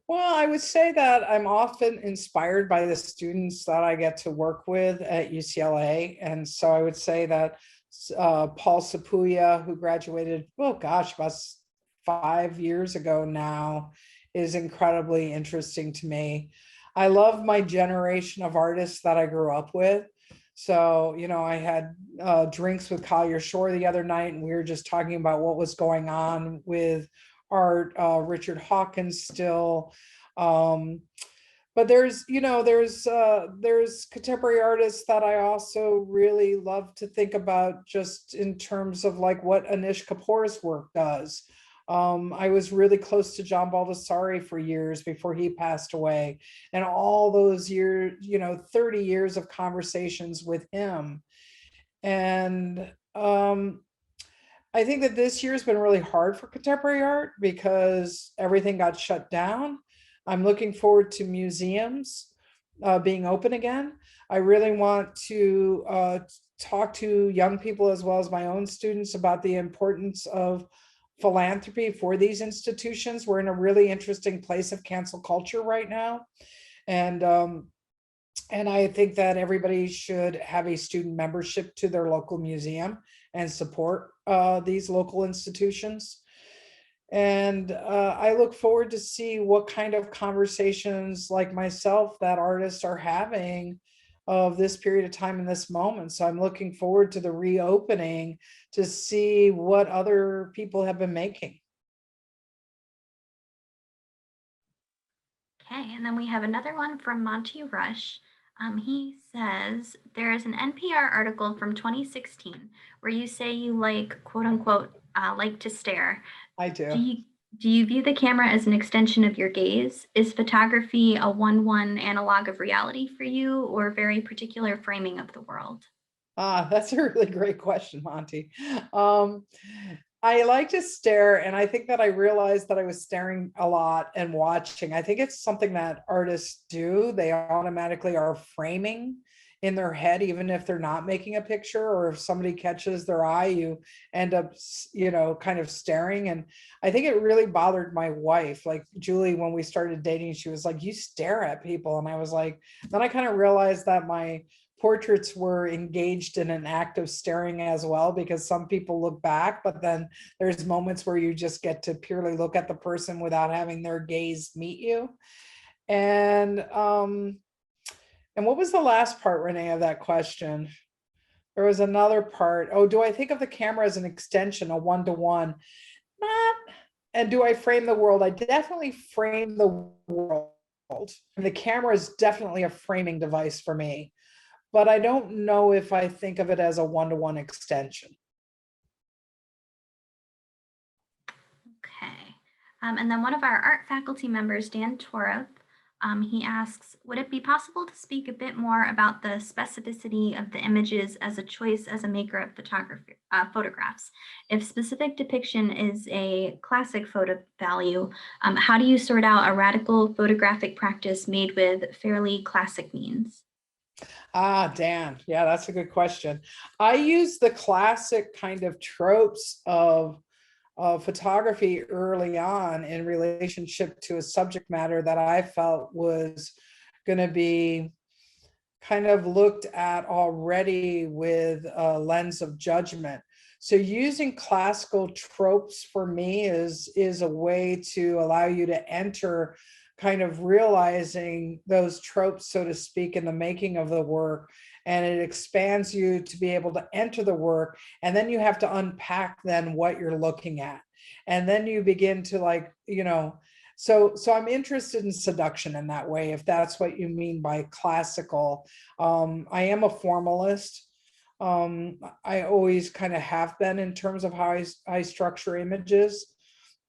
Well, I would say that I'm often inspired by the students that I get to work with at UCLA. And so I would say that Paul Sapuya, who graduated, about 5 years ago now, is incredibly interesting to me. I love my generation of artists that I grew up with. So, I had drinks with Collier Shore the other night, and we were just talking about what was going on with art, Richard Hawkins still. But there's contemporary artists that I also really love to think about, just in terms of like what Anish Kapoor's work does. I was really close to John Baldessari for years before he passed away. And all those years, 30 years of conversations with him. And I think that this year's been really hard for contemporary art because everything got shut down. I'm looking forward to museums being open again. I really want to talk to young people as well as my own students about the importance of philanthropy for these institutions. We're in a really interesting place of cancel culture right now. And I think that everybody should have a student membership to their local museum and support these local institutions. And I look forward to see what kind of conversations like myself that artists are having of this period of time in this moment. So I'm looking forward to the reopening to see what other people have been making. Okay, and then we have another one from Monty Rush. He says, there is an NPR article from 2016 where you say you like, quote unquote, like to stare. I do. Do you view the camera as an extension of your gaze? Is photography a 1:1 analog of reality for you, or a very particular framing of the world? That's a really great question, Monty. I like to stare, and I think that I realized that I was staring a lot and watching. I think it's something that artists do. They automatically are framing in their head, even if they're not making a picture, or if somebody catches their eye, you end up, kind of staring. And I think it really bothered my wife. Like Julie, when we started dating, she was like, you stare at people. And I was like, then I kind of realized that my portraits were engaged in an act of staring as well, because some people look back, but then there's moments where you just get to purely look at the person without having their gaze meet you. And what was the last part, Renee, of that question? There was another part. Oh, do I think of the camera as an extension, a 1-to-1? Not. And do I frame the world? I definitely frame the world. And the camera is definitely a framing device for me. But I don't know if I think of it as a 1-to-1 extension. Okay. And then one of our art faculty members, Dan Torov, he asks, would it be possible to speak a bit more about the specificity of the images as a choice as a maker of photographs? If specific depiction is a classic photo value, how do you sort out a radical photographic practice made with fairly classic means? Dan, yeah, that's a good question. I use the classic kind of tropes of photography early on in relationship to a subject matter that I felt was going to be kind of looked at already with a lens of judgment. So using classical tropes for me is a way to allow you to enter kind of realizing those tropes, so to speak, in the making of the work. And it expands you to be able to enter the work. And then you have to unpack then what you're looking at. And then you begin to so I'm interested in seduction in that way, if that's what you mean by classical. I am a formalist. I always kind of have been in terms of how I structure images.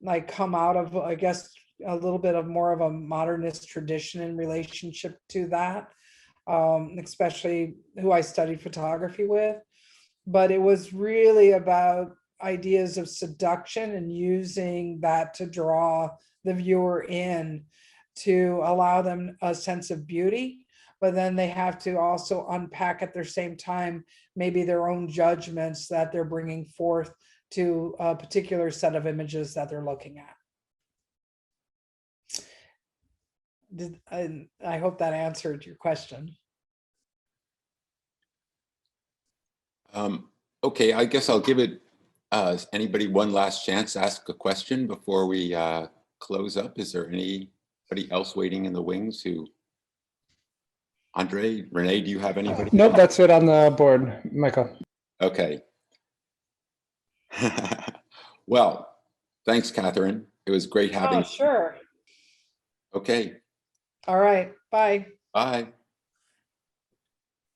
I come out of, I guess, a little bit of more of a modernist tradition in relationship to that, especially who I studied photography with. But it was really about ideas of seduction and using that to draw the viewer in, to allow them a sense of beauty, but then they have to also unpack at the same time maybe their own judgments that they're bringing forth to a particular set of images that they're looking at. I hope that answered your question. Okay, I guess I'll give it anybody one last chance to ask a question before we close up. Is there anybody else waiting in the wings who? Andre, Renee, do you have anybody? Nope, that's it on the board, Michael. Okay. Well, thanks, Catherine. It was great having you. Oh, sure. Okay. All right. Bye. Bye.